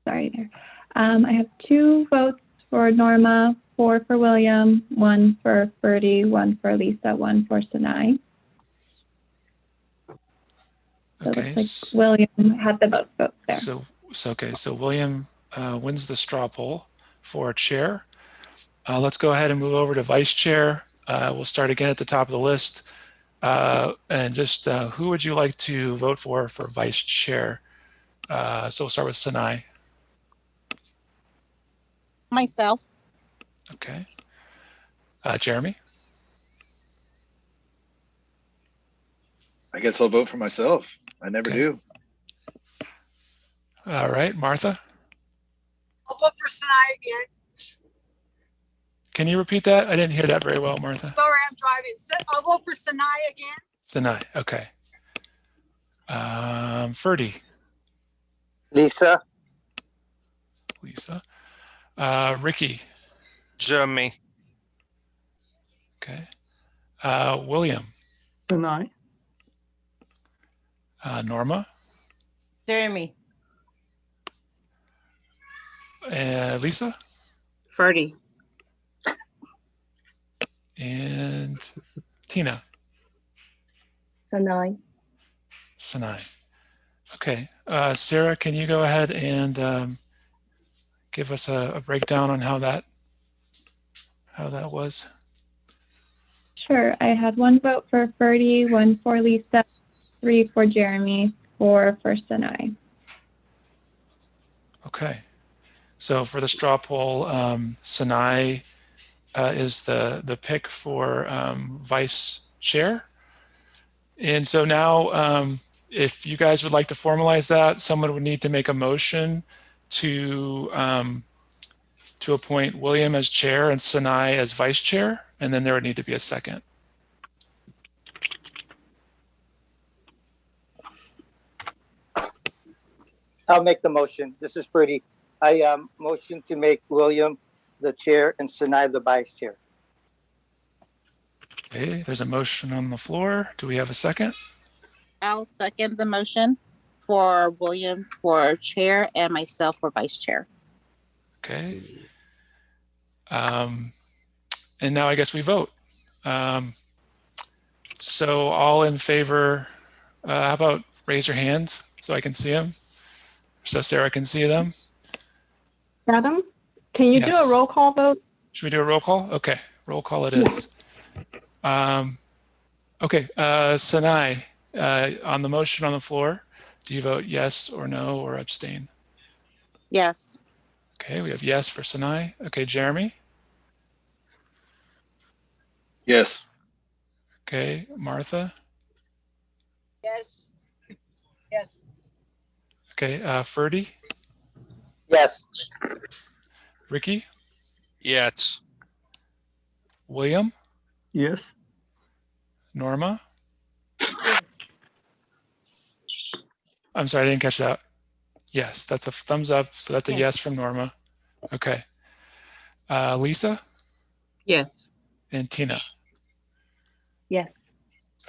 Sorry there. I have 2 votes for Norma, 4 for William, 1 for Bertie, 1 for Lisa, 1 for Sinai. So Okay. it looks like William had the most votes there. So William wins the straw poll for chair. Let's go ahead and move over to vice chair. We'll start again at the top of the list. And just who would you like to vote for vice chair? So we'll start with Sinai. Myself. Okay. Jeremy? I guess I'll vote for myself. I never do. All right, Martha? I'll vote for Sinai again. Can you repeat that? I didn't hear that very well, Martha. Sorry, I'm driving. I'll vote for Sinai again. Sinai, okay. Ferdy? Lisa. Lisa. Ricky? Jeremy. Okay. William? Sinai. Norma? Jeremy. Lisa? Ferdy. And Tina? Sinai. Sinai. Okay. Sarah, can you go ahead and give us a breakdown on how that was? Sure. I had 1 vote for Ferdy, 1 for Lisa, 3 for Jeremy, 4 for Sinai. Okay. So for the straw poll, Sinai is the pick for vice chair. And so now, if you guys would like to formalize that, someone would need to make a motion to appoint William as chair and Sinai as vice chair, and then there would need to be a second. I'll make the motion. This is Freddie. I motion to make William the chair and Sinai the vice chair. Okay, there's a motion on the floor. Do we have a second? I'll second the motion for William for chair and myself for vice chair. Okay. And now I guess we vote. So all in favor, how about raise your hand so I can see them? So Sarah can see them. Adam, can you do a roll call vote? Should we do a roll call? Okay, roll call it is. Okay, Sinai, on the motion on the floor, do you vote yes or no or abstain? Yes. Okay, we have yes for Sinai. Okay, Jeremy? Yes. Okay, Martha? Yes. Yes. Okay, Ferdy? Yes. Ricky? Yes. William? Yes. Norma? I'm sorry, I didn't catch that. Yes, that's a thumbs up. So that's a yes from Norma. Okay. Lisa? Yes. And Tina? Yes.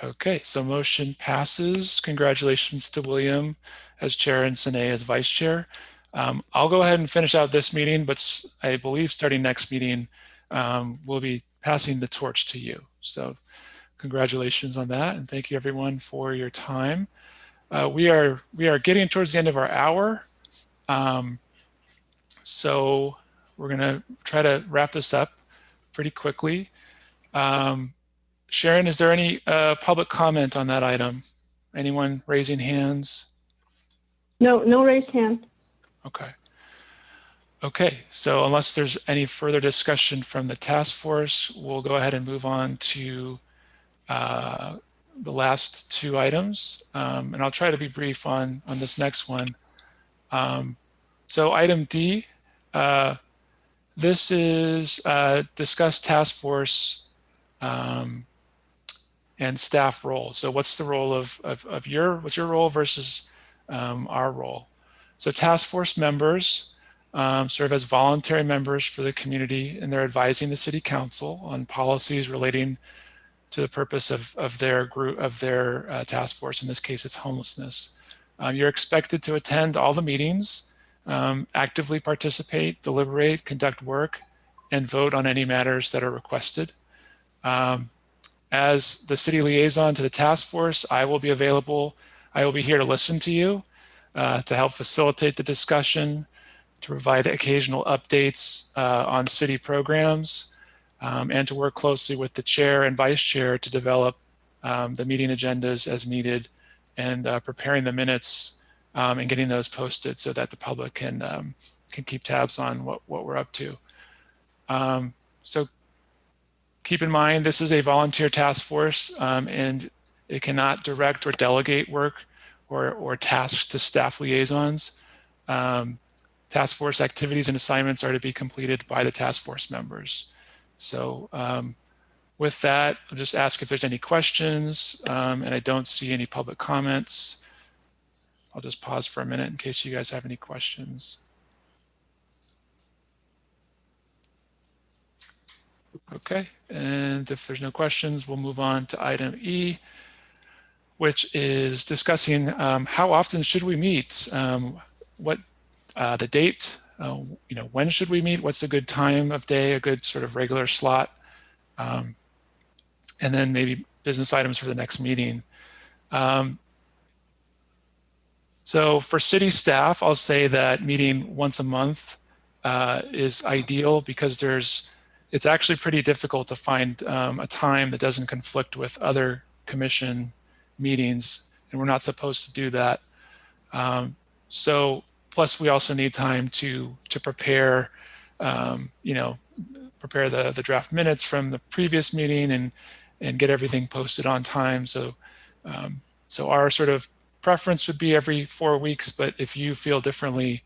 Okay, so motion passes. Congratulations to William as chair and Sinai as vice chair. I'll go ahead and finish out this meeting, but I believe starting next meeting, we'll be passing the torch to you. So congratulations on that, and thank you everyone for your time. We are getting towards the end of our hour, so we're gonna try to wrap this up pretty quickly. Sharon, is there any public comment on that item? Anyone raising hands? No raised hand. Okay. Okay, so unless there's any further discussion from the task force, we'll go ahead and move on to the last 2 items. And I'll try to be brief on this next one. So item D, this is discuss task force and staff role. So what's the role what's your role versus our role? So task force members serve as voluntary members for the community, and they're advising the city council on policies relating to the purpose of their group, of their task force. In this case, it's homelessness. You're expected to attend all the meetings, actively participate, deliberate, conduct work, and vote on any matters that are requested. As the city liaison to the task force, I will be available. I will be here to listen to you, to help facilitate the discussion, to provide occasional updates on city programs, and to work closely with the chair and vice chair to develop the meeting agendas as needed, and preparing the minutes and getting those posted so that the public can keep tabs on what we're up to. So keep in mind, this is a volunteer task force, and it cannot direct or delegate work or tasks to staff liaisons. Task force activities and assignments are to be completed by the task force members. So with that, I'll just ask if there's any questions, and I don't see any public comments. I'll just pause for a minute in case you guys have any questions. Okay, and if there's no questions, we'll move on to item E, which is discussing how often should we meet, what the date, when should we meet, what's a good time of day, a good sort of regular slot, and then maybe business items for the next meeting. So for city staff, I'll say that meeting once a month is ideal, because it's actually pretty difficult to find a time that doesn't conflict with other commission meetings, and we're not supposed to do that. So plus we also need time to prepare, prepare the draft minutes from the previous meeting and get everything posted on time. So so our sort of preference would be every 4 weeks, but if you feel differently,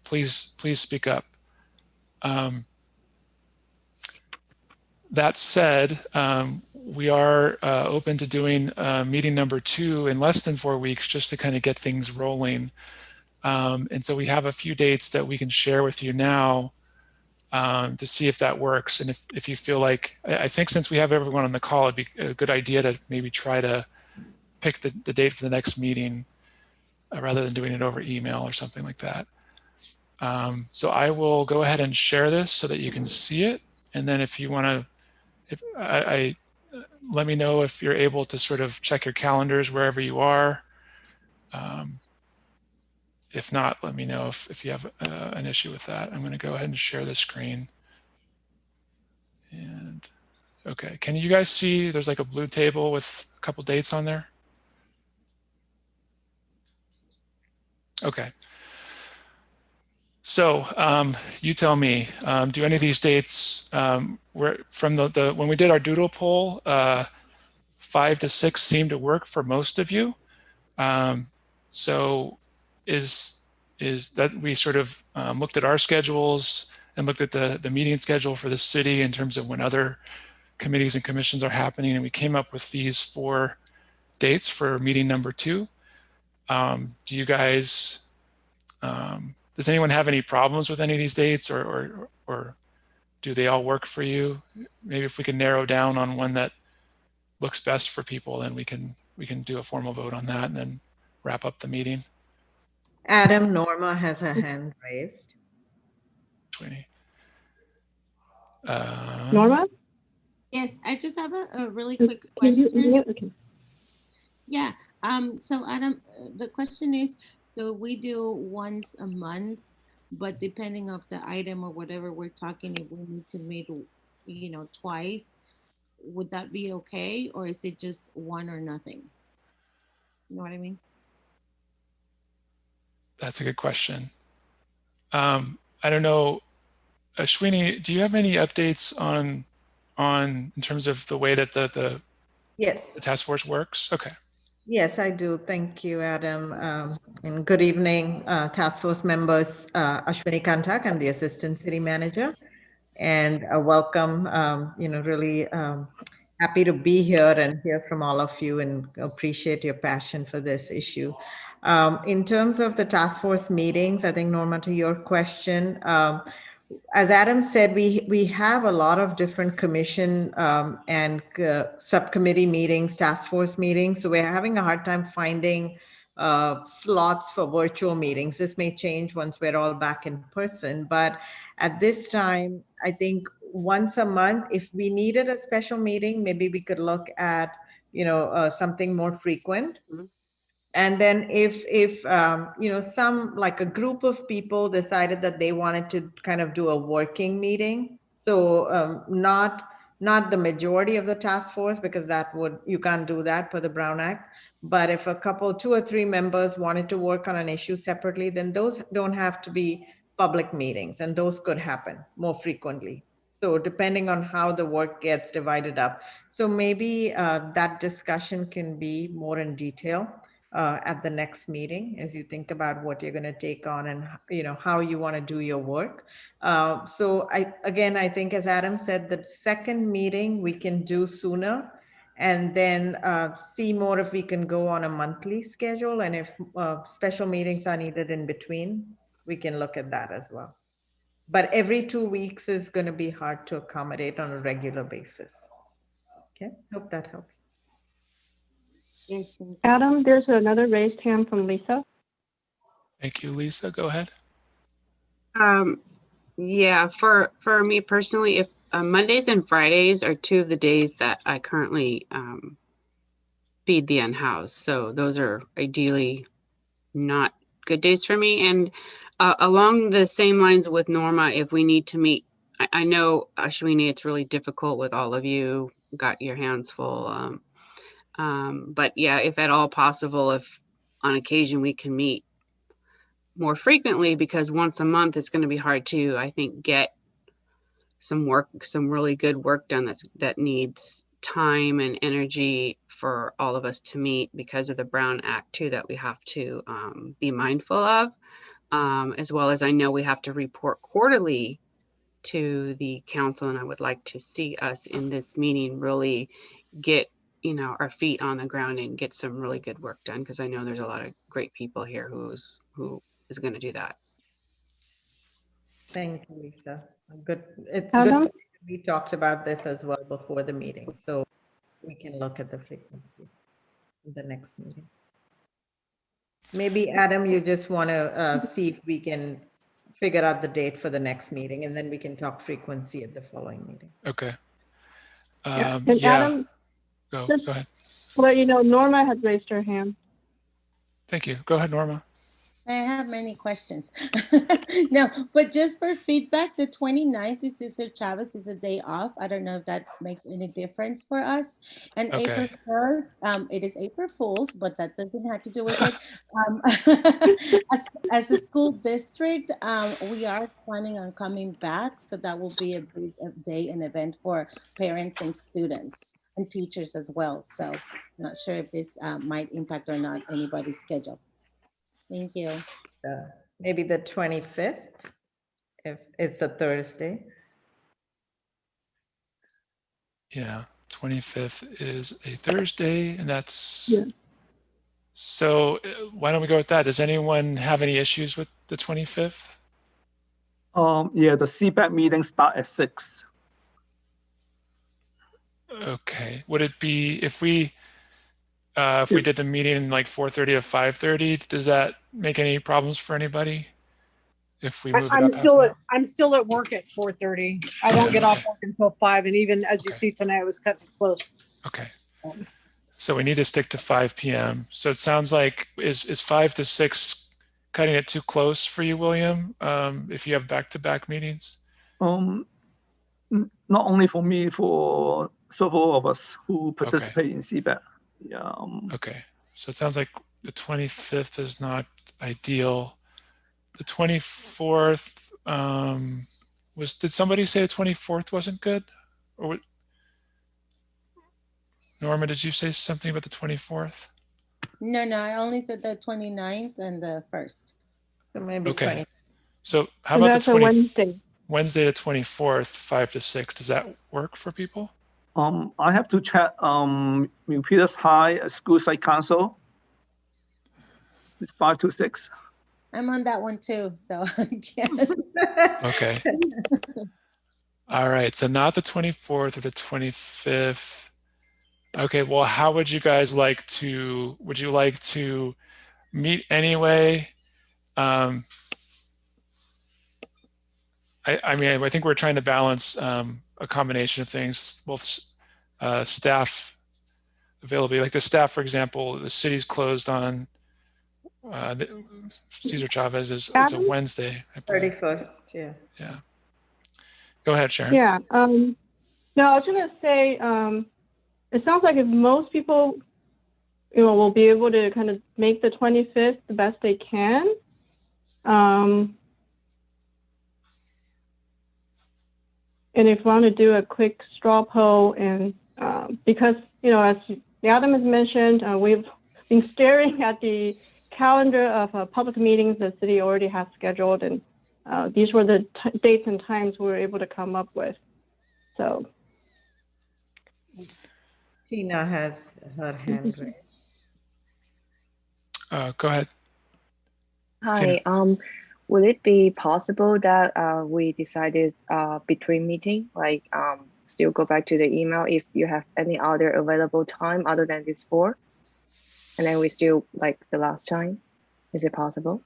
please speak up. That said, we are open to doing meeting number 2 in less than 4 weeks, just to kind of get things rolling. And so we have a few dates that we can share with you now to see if that works. And if you feel like, I think since we have everyone on the call, it'd be a good idea to maybe try to pick the date for the next meeting rather than doing it over email or something like that. So I will go ahead and share this so that you can see it. And then if you want to, let me know if you're able to sort of check your calendars wherever you are. If not, let me know if you have an issue with that. I'm going to go ahead and share the screen. And okay, can you guys see there's like a blue table with a couple dates on there? Okay. So you tell me, do any of these dates, from when we did our doodle poll, 5 to 6 seemed to work for most of you. So is that we sort of looked at our schedules and looked at the meeting schedule for the city in terms of when other committees and commissions are happening, and we came up with these 4 dates for meeting number 2. Do you guys, does anyone have any problems with any of these dates, or do they all work for you? Maybe if we can narrow down on one that looks best for people, then we can do a formal vote on that and then wrap up the meeting. Adam, Norma has her hand raised. Norma? Yes, I just have a really quick question. Okay. Yeah, so Adam, the question is, so we do once a month, but depending on the item or whatever we're talking, if we need to meet, twice, would that be okay? Or is it just one or nothing? You know what I mean? That's a good question. I don't know, Ashwini, do you have any updates on in terms of the way that the task force works? Okay. Yes, I do. Thank you, Adam. And good evening, task force members. Ashwini Kantak, I'm the assistant city manager, and welcome. Really happy to be here and hear from all of you, and appreciate your passion for this issue. In terms of the task force meetings, I think, Norma, to your question, as Adam said, we have a lot of different commission and subcommittee meetings, task force meetings. So we're having a hard time finding slots for virtual meetings. This may change once we're all back in person. But at this time, I think once a month, if we needed a special meeting, maybe we could look at, something more frequent. Mm-hmm. And then if some, like a group of people decided that they wanted to kind of do a working meeting, So not the majority of the task force, because you can't do that per the Brown Act. But if a couple, 2 or 3 members wanted to work on an issue separately, then those don't have to be public meetings, and those could happen more frequently. So depending on how the work gets divided up. So maybe that discussion can be more in detail at the next meeting as you think about what you're going to take on and how you want to do your work. So I think, as Adam said, the second meeting we can do sooner, and then see more if we can go on a monthly schedule, and if special meetings are needed in between, we can look at that as well. But every 2 weeks is going to be hard to accommodate on a regular basis. Okay, hope that helps. Adam, there's another raised hand from Lisa. Thank you, Lisa. Go ahead. Yeah, for me personally, if Mondays and Fridays are 2 of the days that I currently feed the unhoused. So those are ideally not good days for me. And along the same lines with Norma, if we need to meet, I know, Ashwini, it's really difficult with all of you, got your hands full. But yeah, if at all possible, if on occasion we can meet more frequently, because once a month it's going to be hard to, I think, get some really good work done that needs time and energy for all of us to meet, because of the Brown Act too, that we have to be mindful of, as well as I know we have to report quarterly to the council, and I would like to see us in this meeting really get our feet on the ground and get some really good work done, because I know there's a lot of great people here who is going to do that. Thank you, Lisa. Good. It's good. We talked about this as well before the meeting, so we can look at the frequency in the next meeting. Maybe Adam, you just want to see if we can figure out the date for the next meeting, and then we can talk frequency at the following meeting. Okay. And yeah. Adam, go ahead. Well, Norma had raised her hand. Thank you. Go ahead, Norma. I have many questions. No, but just for feedback, the 29th is Cesar Chavez, is a day off. I don't know if that makes any difference for us. And Okay. April 1st, it is April Fool's, but that doesn't have to do with it. As a school district, we are planning on coming back. So that will be a big day, an event for parents and students and teachers as well. So I'm not sure if this might impact or not anybody's schedule. Thank you. Maybe the 25th, if it's a Thursday. Yeah, 25th is a Thursday, and that's so. Why don't we go with that? Does anyone have any issues with the 25th? Yeah, the CPAC meeting start at 6. Okay. Would it be if we did the meeting like 4:30 to 5:30? Does that make any problems for anybody? If we move it up I'm still at work at 4:30. I don't get off work until 5, and even as you see tonight, it was cutting close. Okay. So we need to stick to 5 p.m. So it sounds like is 5 to 6 cutting it too close for you, William? If you have back-to-back meetings? Not only for me, for several of us who participate in CPAC. Yeah. Okay. So it sounds like the 25th is not ideal. The 24th did somebody say the 24th wasn't good? Or Norma, did you say something about the 24th? No, I only said the 29th and the 1st. So maybe okay. 20. So how about the 20th? Wednesday the 24th, 5 to 6. Does that work for people? I have to check Milpitas High School Site Council. It's 5 to 6. I'm on that one too, so I can't. Okay. All right. So not the 24th or the 25th. Okay. Well, how would you guys like to? Would you like to meet anyway? I mean, I think we're trying to balance a combination of things, both staff availability. Like the staff, for example, the city's closed on Cesar Chavez it's a Wednesday. 31st, yeah. Yeah. Go ahead, Sharon. Yeah. No, I was gonna say, it sounds like if most people, will be able to kind of make the 25th the best they can. And if we want to do a quick straw poll, and because, as Adam has mentioned, we've been staring at the calendar of public meetings the city already has scheduled, and these were the dates and times we were able to come up with. So. Tina has her hand raised. Go ahead. Hi. Would it be possible that we decided between meeting, like still go back to the email if you have any other available time other than this 4, and then we still like the last time? Is it possible?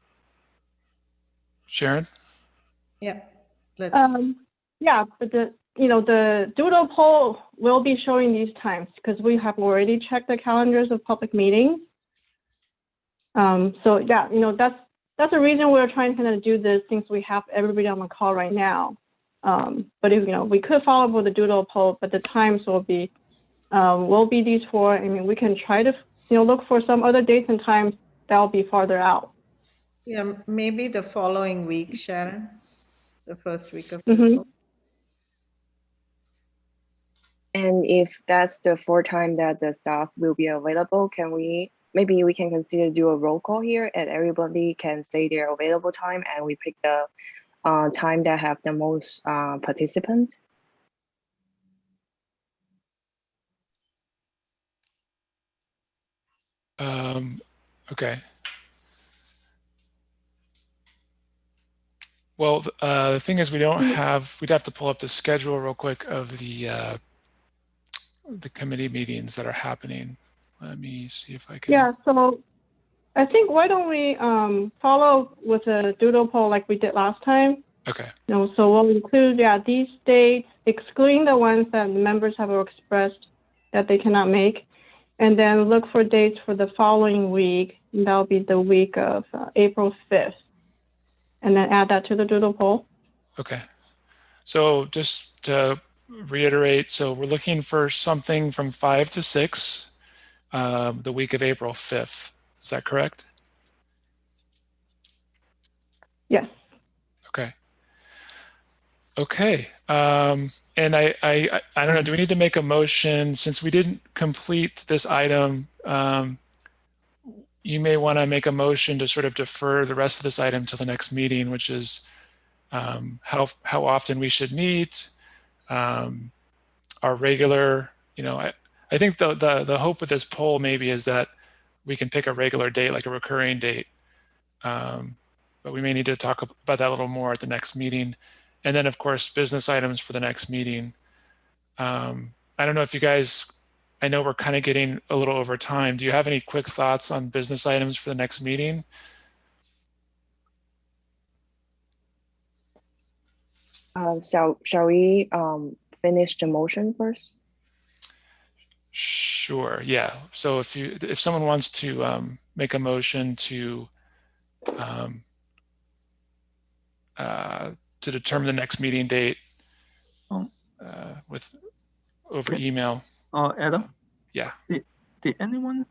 Sharon? Yeah. Yeah, but the doodle poll will be showing these times because we have already checked the calendars of public meetings. So yeah, that's the reason we're trying to kind of do this, since we have everybody on the call right now. But if we could follow up with a doodle poll, but the times will be these 4. I mean, we can try to look for some other dates and times that will be farther out. Yeah, maybe the following week, Sharon, the first week of April. And if that's the 4 time that the staff will be available, maybe we can consider do a roll call here, and everybody can say their available time, and we pick the time that have the most participants. Okay. Well, the thing is, we'd have to pull up the schedule real quick of the committee meetings that are happening. Let me see if I can. Yeah, so I think why don't we follow with a doodle poll like we did last time? Okay. So we'll include these dates, excluding the ones that the members have expressed that they cannot make, and then look for dates for the following week. And that'll be the week of April 5th, and then add that to the doodle poll. Okay. So just to reiterate, so we're looking for something from 5 to 6 the week of April 5th. Is that correct? Yes. Okay. Okay. And I don't know, do we need to make a motion since we didn't complete this item? You may want to make a motion to sort of defer the rest of this item to the next meeting, which is how often we should meet, our regular, I think the hope with this poll maybe is that we can pick a regular date, like a recurring date. But we may need to talk about that a little more at the next meeting. And then, of course, business items for the next meeting. I don't know if you guys, I know we're kind of getting a little over time. Do you have any quick thoughts on business items for the next meeting? Shall we finish the motion first? Sure. Yeah. So if someone wants to make a motion to determine the next meeting date over email. Adam? Yeah. Did anyone,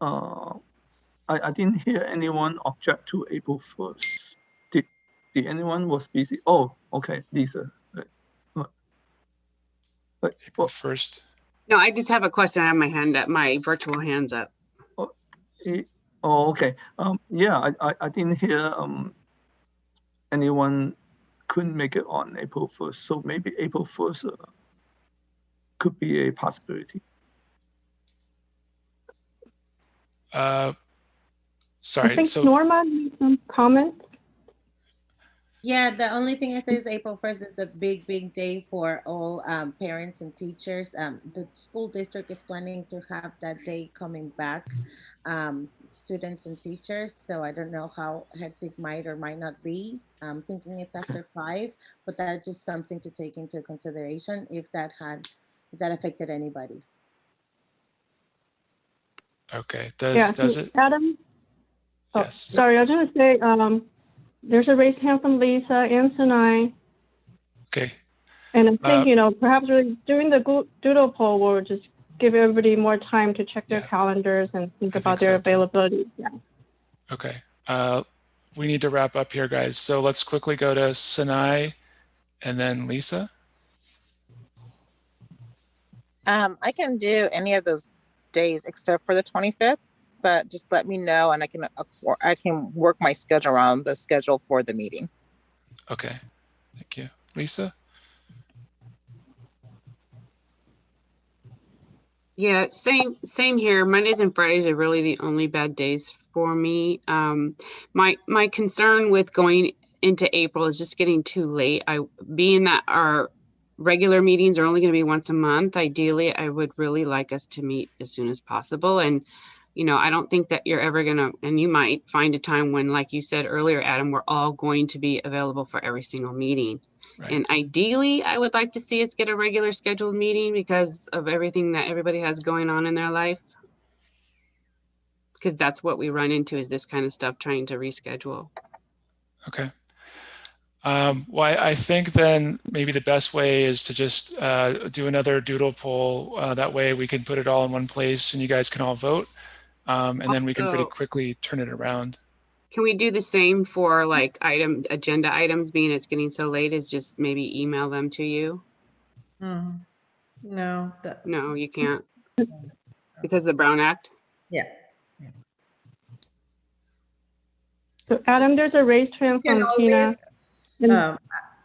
I didn't hear anyone object to April 1st. Did anyone was busy? Oh, okay, Lisa. April 1st. No, I just have a question. I have my hand up, my virtual hands up. Okay. Yeah, I didn't hear anyone couldn't make it on April 1st. So maybe April 1st could be a possibility. Sorry. I think Norma made some comments. Yeah, the only thing I say is April 1st is a big day for all parents and teachers. The school district is planning to have that day coming back, students and teachers. So I don't know how hectic might or might not be. I'm thinking it's after 5, but that's just something to take into consideration if that affected anybody. Okay. Does it? Adam? Oh, yes. Sorry, I was going to say, there's a raised hand from Lisa and Sinai. Okay. And I think, perhaps doing the doodle poll will just give everybody more time to check their calendars and think about their availability. Yeah. Okay. We need to wrap up here, guys. So let's quickly go to Sinai and then Lisa. I can do any of those days except for the 25th, but just let me know and I can work my schedule around the schedule for the meeting. Okay. Thank you. Lisa? Yeah, same here. Mondays and Fridays are really the only bad days for me. My concern with going into April is just getting too late. Being that our regular meetings are only going to be once a month, ideally, I would really like us to meet as soon as possible. And I don't think that you're ever going to, and you might find a time when, like you said earlier, Adam, we're all going to be available for every single meeting. Right. And ideally, I would like to see us get a regular scheduled meeting because of everything that everybody has going on in their life. Because that's what we run into, is this kind of stuff, trying to reschedule. Okay. Well, I think then maybe the best way is to just do another doodle poll. That way we can put it all in one place and you guys can all vote. And then we can pretty quickly turn it around. Can we do the same for like agenda items, being it's getting so late, is just maybe email them to you? No. No, you can't. Because of the Brown Act? Yeah. So Adam, there's a raised hand from Tina.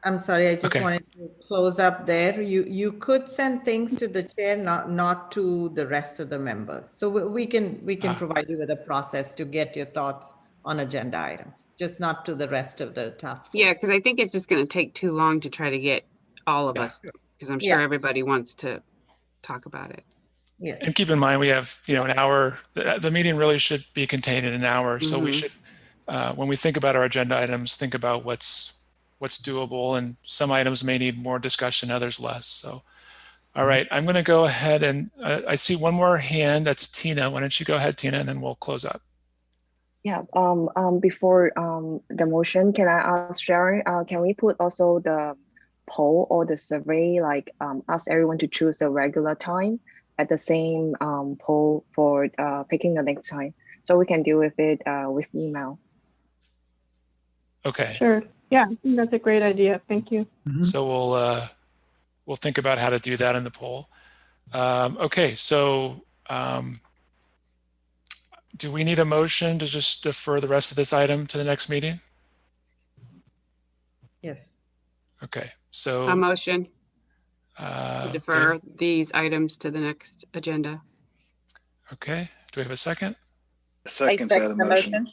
I'm sorry, I just wanted to close up there. You could send things to the chair, not to the rest of the members. So we can provide you with a process to get your thoughts on agenda items, just not to the rest of the task force. Yeah, because I think it's just going to take too long to try to get all of us, because I'm sure everybody wants to talk about it. Yes. And keep in mind, we have an hour. The meeting really should be contained in an hour. So we should, when we think about our agenda items, think about what's doable, and some items may need more discussion, others less. So, all right, I'm going to go ahead and I see one more hand. That's Tina. Why don't you go ahead, Tina, and then we'll close up. Yeah. Before the motion, can I ask Sharon? Can we put also the poll or the survey, like ask everyone to choose a regular time at the same poll for picking the next time, so we can deal with it with email. Okay. Sure. Yeah, I think that's a great idea. Thank you. So we'll think about how to do that in the poll. Okay. So do we need a motion to just defer the rest of this item to the next meeting? Yes. Okay. So a motion to defer these items to the next agenda. Okay. Do we have a second? Second the motion.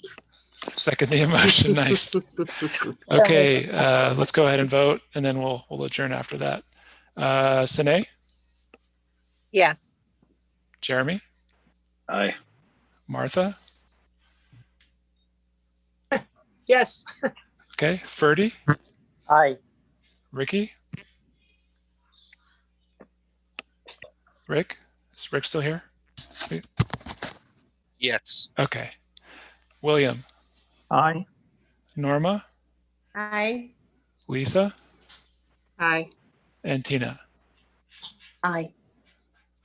Second the emotion. Nice. Okay. Let's go ahead and vote, and then we'll adjourn after that. Sine? Yes. Jeremy? Aye. Martha? Yes. Okay. Ferdy? Aye. Ricky? Rick? Is Rick still here? Yes. Okay. William? Aye. Norma? Aye. Lisa? Aye. And Tina? Aye.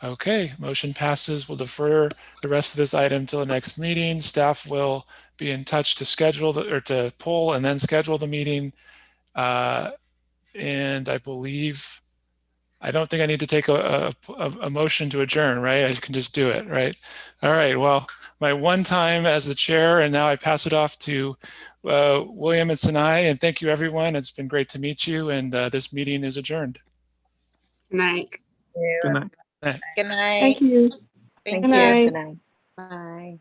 Okay, motion passes. We'll defer the rest of this item till the next meeting. Staff will be in touch to schedule to poll and then schedule the meeting. And I believe, I don't think I need to take a motion to adjourn, right? I can just do it, right? All right, well, my one time as the chair, and now I pass it off to William and Sinai, and thank you everyone. It's been great to meet you, and this meeting is adjourned. Good night. Good night. Good night. Thank you. Thank Good you. night. Good night. Bye.